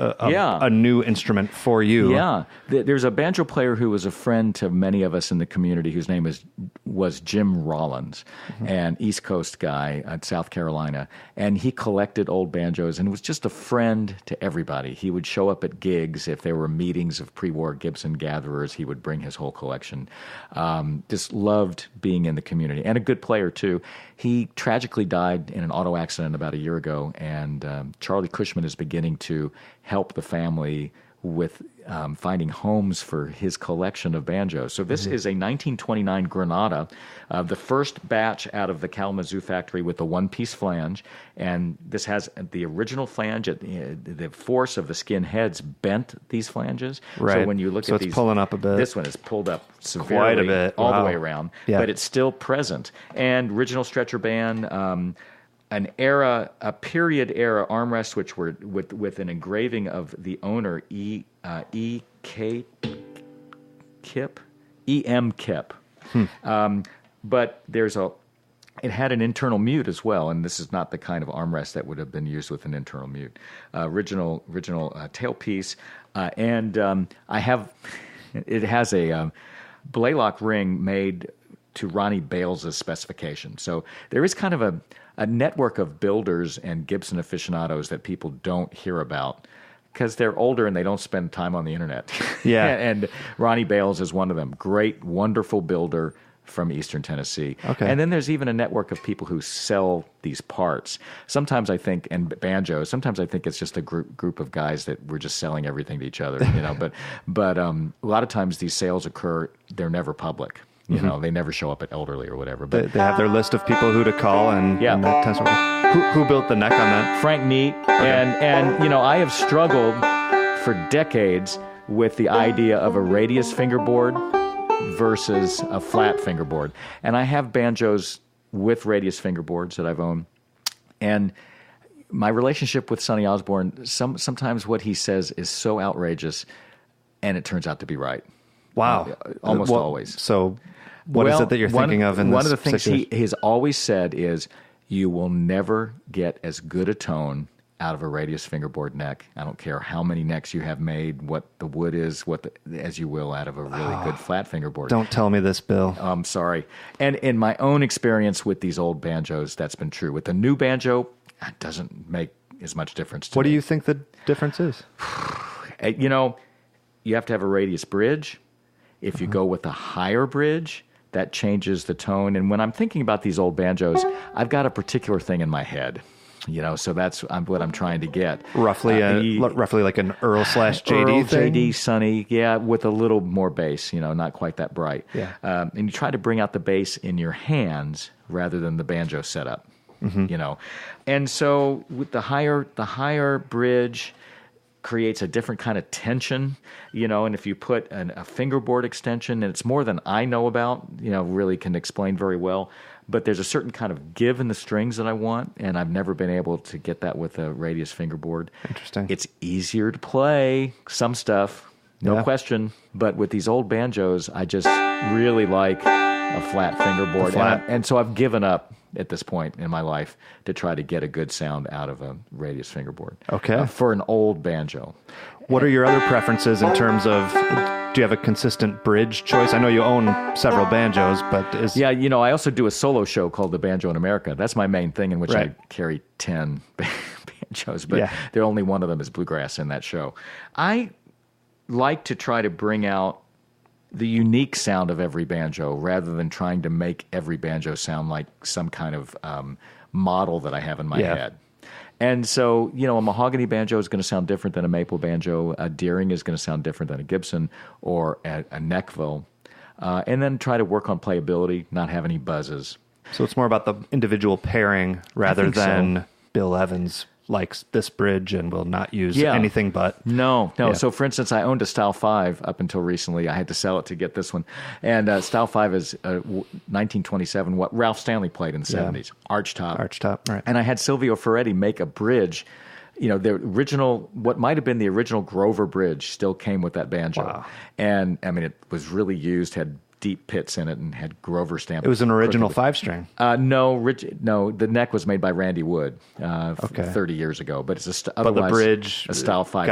a new instrument for you. Yeah. There's a banjo player who was a friend to many of us in the community whose name was Jim Rollins, an East Coast guy at South Carolina. And he collected old banjos and was just a friend to everybody. He would show up at gigs. If there were meetings of pre-war Gibson gatherers, he would bring his whole collection. Just loved being in the community. And a good player, too. He tragically died in an auto accident about a year ago, and Charlie Cushman is beginning to help the family with finding homes for his collection of banjos. So this is a 1929 Granada, the first batch out of the Kalamazoo factory with the one-piece flange, and this has the original flange. The force of the skin heads bent these flanges. Right. So when you look at these, it's pulling up a bit. This one is pulled up severely, quite a bit, all the way around, but it's still present. And original stretcher band. A period era armrests, which were with an engraving of the owner, E.M. Kip. But it had an internal mute as well, and this is not the kind of armrest that would have been used with an internal mute. Original tailpiece, and it has a Blaylock ring made to Ronnie Bales' specification. So there is kind of a network of builders and Gibson aficionados that people don't hear about because they're older and they don't spend time on the internet. Yeah. And Ronnie Bales is one of them. Great, wonderful builder from Eastern Tennessee. Okay. And then there's even a network of people who sell these parts. Sometimes I think, and banjos, sometimes I think it's just a group of guys that were just selling everything to each other, you know. But a lot of times these sales occur, they're never public. You know, they never show up at Elderly or whatever. But they have their list of people who to call, and that tends to. Who built the neck on that? Frank Neat. Okay. And you know, I have struggled for decades with the idea of a radius fingerboard versus a flat fingerboard. And I have banjos with radius fingerboards that I've owned. And my relationship with Sonny Osborne, sometimes what he says is so outrageous, and it turns out to be right. Wow. Almost always. So what is it that you're thinking of in this? One of the things he has always said is, you will never get as good a tone out of a radius fingerboard neck. I don't care how many necks you have made, what the wood is, as you will out of a really good flat fingerboard. Don't tell me this, Bill. I'm sorry. And in my own experience with these old banjos, that's been true. With the new banjo, it doesn't make as much difference to me. What do you think the difference is? You know, you have to have a radius bridge. If you go with a higher bridge, that changes the tone. And when I'm thinking about these old banjos, I've got a particular thing in my head. So that's what I'm trying to get. Roughly like an Earl / JD Earl, thing? JD, Sonny, with a little more bass, not quite that bright. Yeah. And you try to bring out the bass in your hands rather than the banjo setup, And so with the higher bridge creates a different kind of tension, and if you put a fingerboard extension, and it's more than I know about, really can explain very well, but there's a certain kind of give in the strings that I want, and I've never been able to get that with a radius fingerboard. Interesting. It's easier to play some stuff, no question, but with these old banjos, I just really like a flat fingerboard, and so I've given up at this point in my life to try to get a good sound out of a radius fingerboard. Okay. For an old banjo. What are your other preferences in terms of, do you have a consistent bridge choice? I know you own several banjos, but Yeah, I also do a solo show called The Banjo in America. That's my main thing, in which I carry 10 banjos, but there only one of them is bluegrass in that show. I like to try to bring out the unique sound of every banjo rather than trying to make every banjo sound like some kind of model that I have in my head. And so, a mahogany banjo is going to sound different than a maple banjo. A Deering is going to sound different than a Gibson or a Neckville. And then try to work on playability, not have any buzzes. So it's more about the individual pairing rather than Bill Evans likes this bridge and will not use anything but. No. Yeah. So, for instance, I owned a Style 5 up until recently. I had to sell it to get this one. And Style 5 is 1927, what Ralph Stanley played in the 70s. Archtop, right. And I had Silvio Ferretti make a bridge. The original, what might have been the original Grover bridge still came with that banjo. Wow. And, it was really used, had deep pits in it, and had Grover stamped. It was an original 5-string. No, the neck was made by Randy Wood 30 years ago, but it's but the bridge, a Style 5.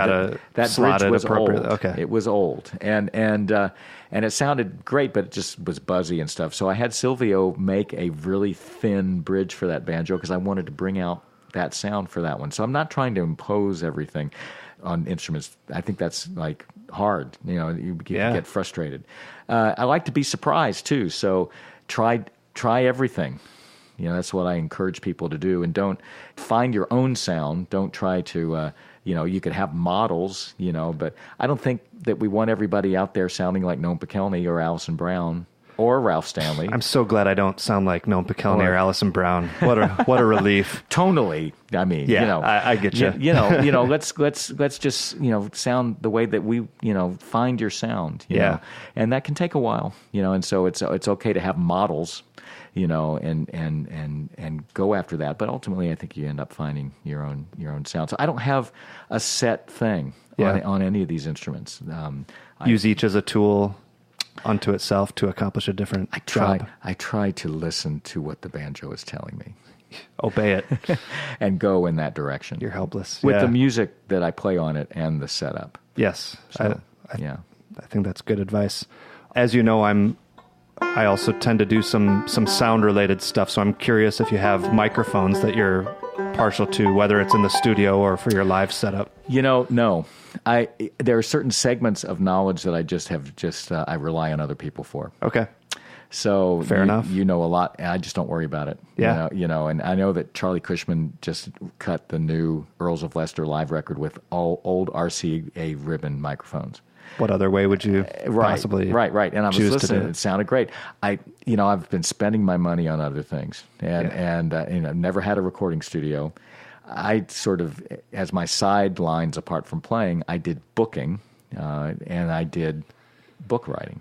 That bridge was old. Okay. It was old, and it sounded great, but it just was buzzy and stuff. So I had Silvio make a really thin bridge for that banjo because I wanted to bring out that sound for that one. So I'm not trying to impose everything on instruments. I think that's like hard. You get frustrated. I like to be surprised too. So try everything. That's what I encourage people to do. And don't find your own sound. Don't try to, you could have models, but I don't think that we want everybody out there sounding like Noam Pikelny or Alison Brown or Ralph Stanley. I'm so glad I don't sound like Noam Pikelny or Alison Brown. What a relief. Tonally, I get you. Let's just sound the way that we find your sound. And that can take a while. And so it's okay to have models. And go after that. But ultimately, I think you end up finding your own sound. So I don't have a set thing on any of these instruments. Use each as a tool unto itself to accomplish a different job. I try to listen to what the banjo is telling me. Obey it. And go in that direction. You're helpless. With the music that I play on it and the setup. Yes. So, I think that's good advice. As you know, I also tend to do some sound-related stuff, so I'm curious if you have microphones that you're partial to, whether it's in the studio or for your live setup. No. There are certain segments of knowledge that I rely on other people for. Okay. So fair enough. You know a lot, and I just don't worry about it. Yeah. And I know that Charlie Cushman just cut the new Earls of Leicester live record with all old RCA ribbon microphones. What other way would you possibly right. And I was listening. To it sounded great. I've been spending my money on other things, and I've never had a recording studio. I sort of, as my sidelines apart from playing, I did booking, and I did book writing,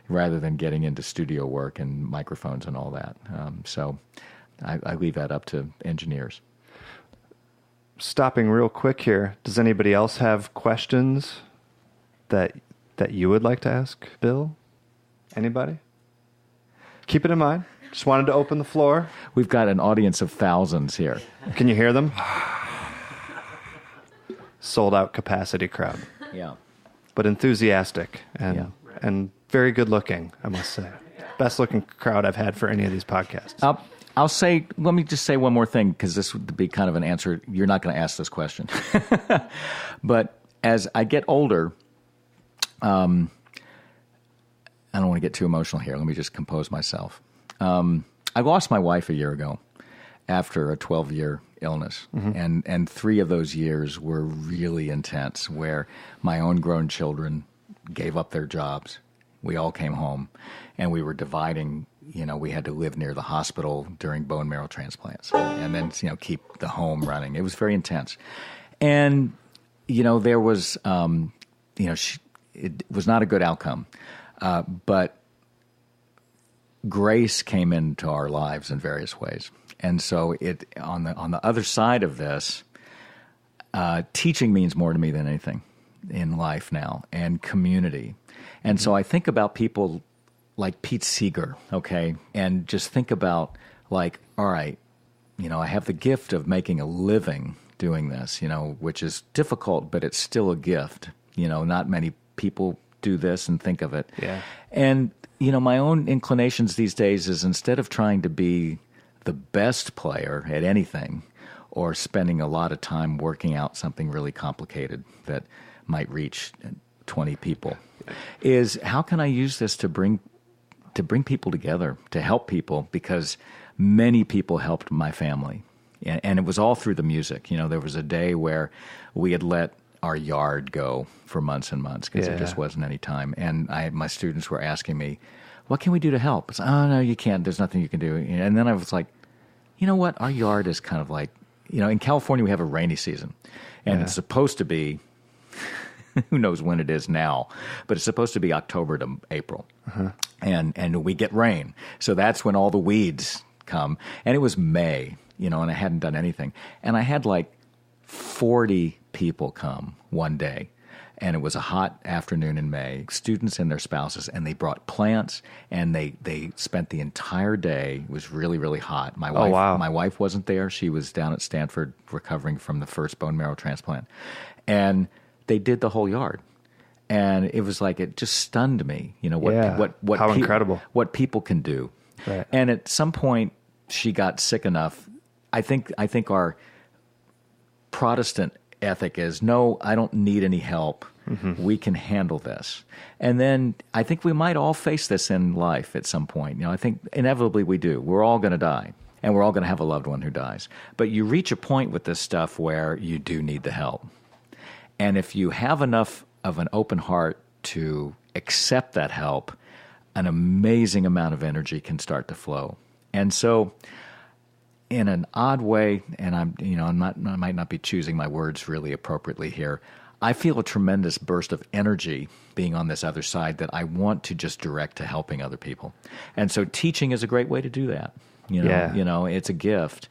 rather than getting into studio work and microphones and all that. So I leave that up to engineers. Stopping real quick here, does anybody else have questions that you would like to ask Bill? Anybody? Keep it in mind. Just wanted to open the floor. We've got an audience of thousands here. Can you hear them? Sold out capacity crowd. Yeah. But enthusiastic and very good looking, I must say. Best looking crowd I've had for any of these podcasts. Let me just say one more thing, because this would be kind of an answer. You're not going to ask this question. But as I get older, I don't want to get too emotional here. Let me just compose myself. I lost my wife a year ago, after a 12-year illness. And 3 of those years were really intense, where my own grown children gave up their jobs. We all came home, and we were dividing. We had to live near the hospital during bone marrow transplants, and then keep the home running. It was very intense, and there was it was not a good outcome, but grace came into our lives in various ways. And so on the other side of this, teaching means more to me than anything in life now, and community. And so I think about people like Pete Seeger, okay, and just think about all right, I have the gift of making a living doing this, which is difficult, but it's still a gift. Not many people do this and think of it. Yeah. And, my own inclinations these days is, instead of trying to be the best player at anything, or spending a lot of time working out something really complicated that might reach 20 people, is how can I use this to bring people together, to help people, because many people helped my family. And it was all through the music. There was a day where we had let our yard go for months and months because there just wasn't any time. And my students were asking me, what can we do to help? I said, oh, no, you can't. There's nothing you can do. And then I was like, you know what? Our yard is kind of like, in California we have a rainy season. And it's supposed to be, who knows when it is now, but it's supposed to be October to April. And we get rain. So that's when all the weeds come. And it was May, and I hadn't done anything. And I had 40 people come one day. And it was a hot afternoon in May, students and their spouses, and they brought plants, and they spent the entire day. It was really, really hot. My wife wasn't there. She was down at Stanford recovering from the first bone marrow transplant. And they did the whole yard. And it was it just stunned me, how incredible. What people can do. Right. And at some point, she got sick enough. I think our Protestant ethic is, no, I don't need any help. We can handle this. And then I think we might all face this in life at some point. I think inevitably we do. We're all going to die, and we're all going to have a loved one who dies. But you reach a point with this stuff where you do need the help. And if you have enough of an open heart to accept that help, an amazing amount of energy can start to flow. And so, in an odd way, and I might not be choosing my words really appropriately here, I feel a tremendous burst of energy being on this other side that I want to just direct to helping other people. And so teaching is a great way to do that. It's a gift.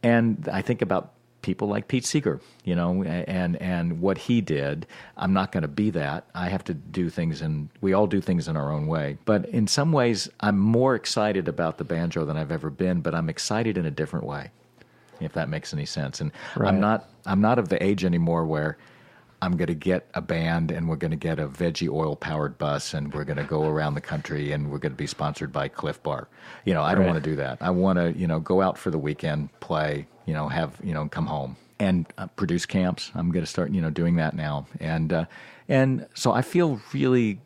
And I think about people like Pete Seeger, and what he did. I'm not going to be that. I have to do things, and we all do things in our own way. But in some ways, I'm more excited about the banjo than I've ever been, but I'm excited in a different way, if that makes any sense. And right. I'm not of the age anymore where I'm going to get a band and we're going to get a veggie oil-powered bus and we're going to go around the country and we're going to be sponsored by Cliff Bar. I don't want to do that. I want to, go out for the weekend, play, come home and produce camps. I'm going to start, doing that now. And so I feel really,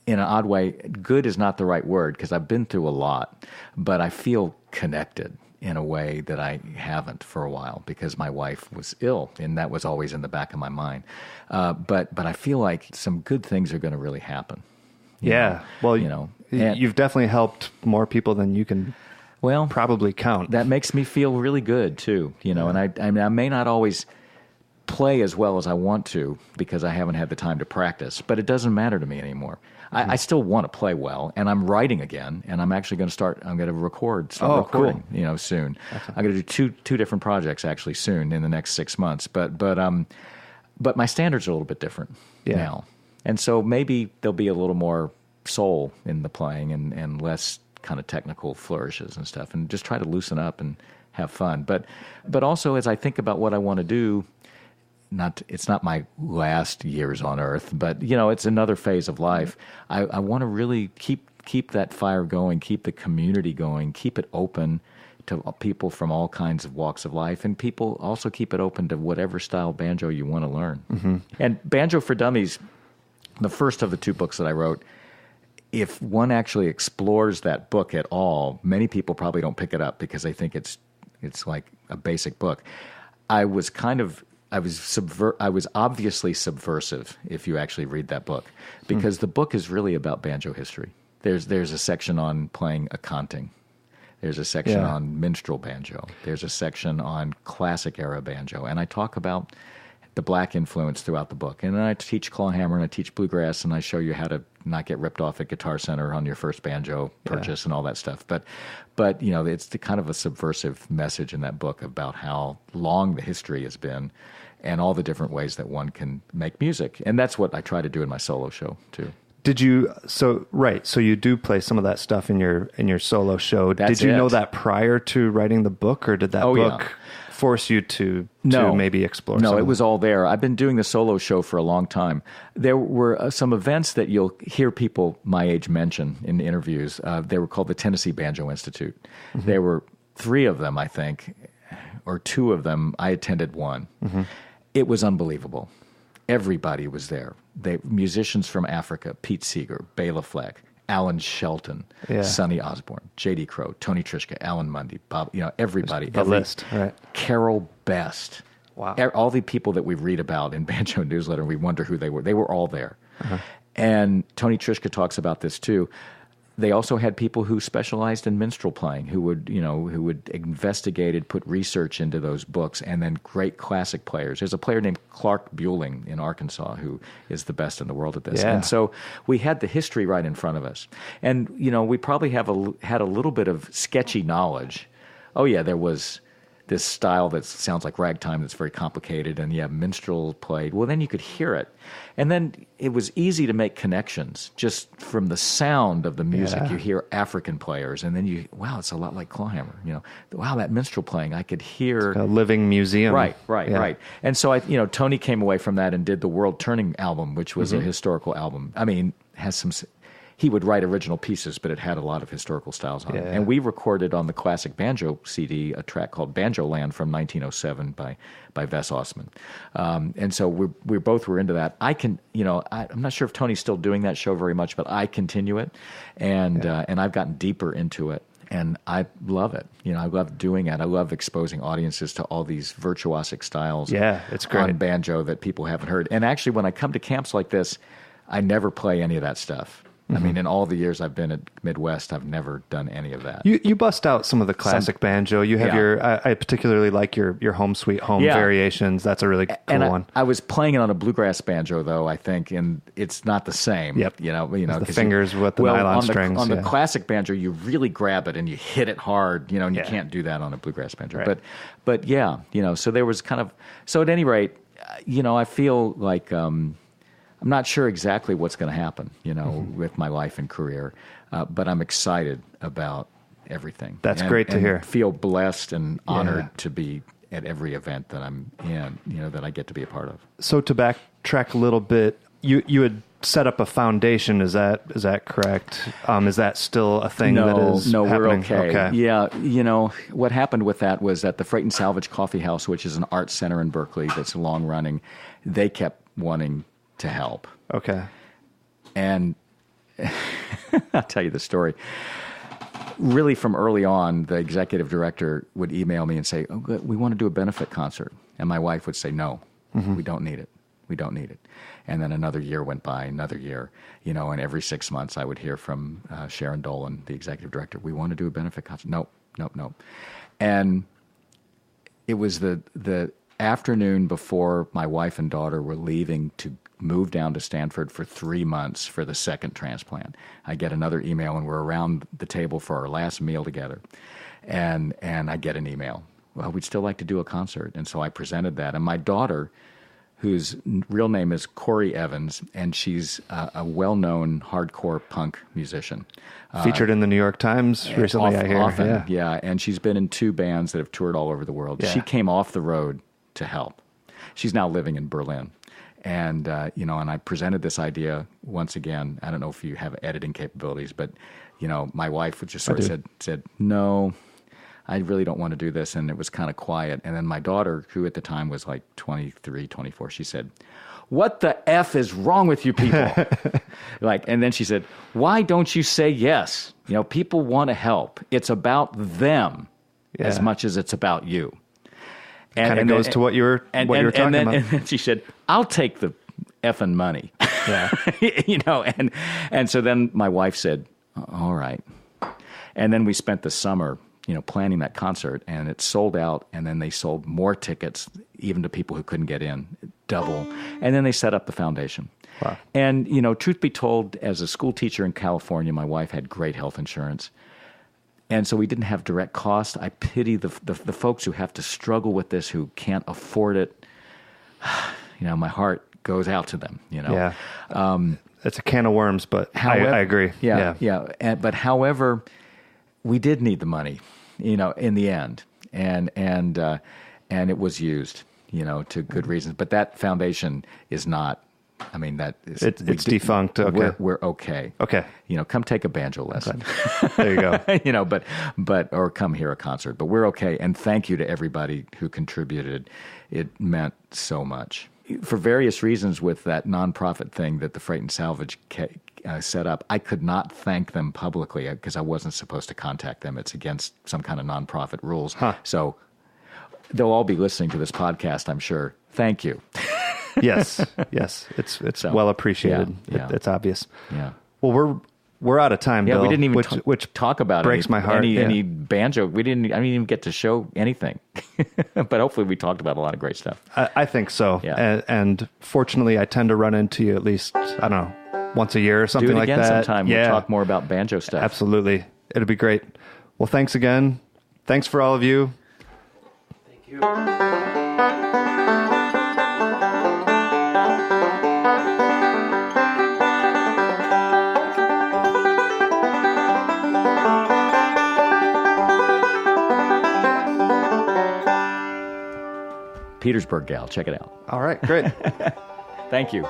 in an odd way, good is not the right word because I've been through a lot, but I feel connected in a way that I haven't for a while because my wife was ill, and that was always in the back of my mind. But I feel like some good things are going to really happen. You've definitely helped more people than you can probably count. That makes me feel really good too, And I may not always play as well as I want to because I haven't had the time to practice, but it doesn't matter to me anymore. I still want to play well, and I'm writing again, and I'm actually going to start. I'm going to recording, cool. Soon. I'm going to do two different projects actually soon in the next 6 months. But my standards are a little bit different now, and so maybe there'll be a little more soul in the playing and less kind of technical flourishes and stuff, and just try to loosen up and have fun. But also as I think about what I want to do. It's not my last years on earth, but it's another phase of life. I want to really keep that fire going, keep the community going, keep it open to people from all kinds of walks of life, and people also keep it open to whatever style banjo you want to learn. Mm-hmm. And Banjo for Dummies, the first of the 2 books that I wrote, if one actually explores that book at all, many people probably don't pick it up because they think it's It's like a basic book. I was obviously subversive if you actually read that book, because the book is really about banjo history. There's a section on playing a canting. There's a section on minstrel banjo. There's a section on classic era banjo. And I talk about the black influence throughout the book. And then I teach clawhammer and I teach bluegrass, and I show you how to not get ripped off at Guitar Center on your first banjo purchase and all that stuff. But you know, it's the kind of a subversive message in that book about how long the history has been and all the different ways that one can make music. And that's what I try to do in my solo show too. So you do play some of that stuff in your solo show. That's Did you it. know that prior to writing the book, or did that book force you to maybe explore? No, it was all there. I've been doing the solo show for a long time. There were some events that you'll hear people my age mention in interviews. They were called the Tennessee Banjo Institute. Mm-hmm. There were 3 of them, I think, or 2 of them. I attended one. Mm-hmm. It was unbelievable. Everybody was there. Musicians from Africa: Pete Seeger, Bela Fleck, Alan Shelton, Sonny Osborne, J.D. Crowe, Tony Trischka, Alan Mundy, Bob. You know, everybody. The list, right? Carol Best. Wow. All the people that we read about in Banjo Newsletter, we wonder who they were. They were all there. And Tony Trischka talks about this too. They also had people who specialized in minstrel playing, who would investigated, put research into those books, and then great classic players. There's a player named Clark Buehling in Arkansas who is the best in the world at this. Yeah. And so we had the history right in front of us. And, you know, we probably had a little bit of sketchy knowledge. Oh, yeah, there was this style that sounds like ragtime that's very complicated, and minstrel played. Well, then you could hear it. And then it was easy to make connections just from the sound of the music. Yeah. You hear African players, and then it's a lot like clawhammer. You know, wow, that minstrel playing, I could hear. A living museum. Right. And so Tony came away from that and did the World Turning album, which was a historical album. I mean, has some. He would write original pieces, but it had a lot of historical styles on it. And we recorded on the classic banjo CD a track called Banjo Land from 1907 by Wes Osman. And so we both were into that. I'm not sure if Tony's still doing that show very much, but I continue it, and I've gotten deeper into it. And I love it. You know, I love doing it. I love exposing audiences to all these virtuosic styles it's great. on banjo that people haven't heard. And actually, when I come to camps like this, I never play any of that stuff. I mean, in all the years I've been at Midwest, I've never done any of that. You bust out some of the classic banjo. You have I particularly like your Home Sweet Home variations. That's a really cool one. I was playing it on a bluegrass banjo, though, I think, and it's not the same. Yep. You know, the fingers with the nylon strings. On the classic banjo, you really grab it and you hit it hard, and you can't do that on a bluegrass banjo. Right. But so there was kind of, so at any rate, I feel like, I'm not sure exactly what's going to happen, with my life and career, but I'm excited about everything. That's great to hear. Feel blessed and honored to be at every event that I'm in, that I get to be a part of. So to backtrack a little bit, you had set up a foundation. Is that correct? Is that still a thing that is No, happening? we're okay. Okay. Yeah, what happened with that was that the Freight and Salvage Coffee House, which is an art center in Berkeley that's long running, they kept wanting to help. Okay. And I'll tell you the story. Really, from early on, the executive director would email me and say, we want to do a benefit concert. And my wife would say, no, we don't need it. We don't need it. And then another year went by, another year, and every 6 months I would hear from Sharon Dolan, the executive director, we want to do a benefit concert. Nope. And it was the afternoon before my wife and daughter were leaving to move down to Stanford for 3 months for the second transplant. I get another email, and we're around the table for our last meal together. And I get an email. Well, we'd still like to do a concert. And so I presented that. And my daughter, whose real name is Corey Evans, and she's a well-known hardcore punk musician. Featured in the New York Times recently, I hear. Often, yeah. And she's been in 2 bands that have toured all over the world. Yeah. She came off the road to help. She's now living in Berlin. And, and I presented this idea once again. I don't know if you have editing capabilities, but, my wife would just sort of said, no, I really don't want to do this. And it was kind of quiet. And then my daughter, who at the time was like 23, 24, she said, what the F is wrong with you people? And then she said, why don't you say yes? People want to help. It's about them. as much as it's about you. Kind of goes to what you were talking about. And then she said, I'll take the effing money. Yeah. And so then my wife said, all right. And then we spent the summer, planning that concert, and it sold out, and then they sold more tickets, even to people who couldn't get in, double. And then they set up the foundation. Wow. And, truth be told, as a school teacher in California, my wife had great health insurance. And so we didn't have direct cost. I pity the folks who have to struggle with this, who can't afford it. My heart goes out to them, Yeah. It's a can of worms, but however, I agree. Yeah. But however, we did need the money, in the end. And it was used, to good reasons. But that foundation is not, that is... It's defunct. Okay. We're okay. Okay. Come take a banjo lesson. There you go. But or come hear a concert. But we're okay. And thank you to everybody who contributed. It meant so much. For various reasons with that nonprofit thing that the Freight and Salvage set up, I could not thank them publicly because I wasn't supposed to contact them. It's against some kind of nonprofit rules. Huh. So they'll all be listening to this podcast, I'm sure. Thank you. Yes. It's well appreciated. Yeah. It's obvious. Yeah. Well, we're out of time, Bill. We didn't even which talk about breaks my heart. Any banjo. I didn't even get to show anything. But hopefully we talked about a lot of great stuff. I think so. Yeah. And fortunately, I tend to run into you at least, I don't know, once a year or something like that. Do it again sometime. Yeah. We'll talk more about banjo stuff. Absolutely. It'll be great. Well, thanks again. Thanks for all of you. Thank you. Petersburg Gal. Check it out. All right, great. Thank you.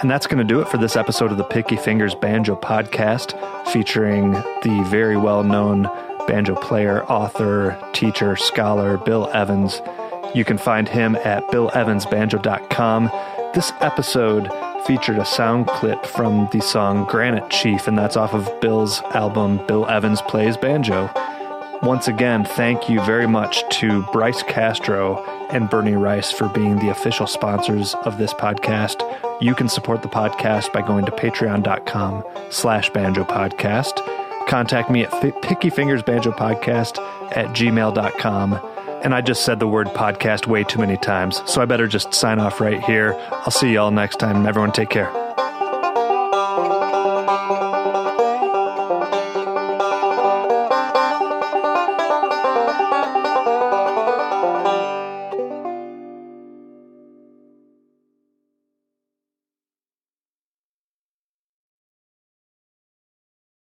And that's going to do it for this episode of the Picky Fingers Banjo Podcast, featuring the very well-known banjo player, author, teacher, scholar, Bill Evans. You can find him at BillEvansBanjo.com. This episode featured a sound clip from the song Granite Chief, and that's off of Bill's album Bill Evans Plays Banjo. Once again, thank you very much to Bryce Castro and Bernie Rice for being the official sponsors of this podcast. You can support the podcast by going to patreon.com/banjopodcast. Contact me at pickyfingersbanjopodcast@gmail.com. And I just said the word podcast way too many times, so I better just sign off right here. I'll see you all next time. Everyone take care.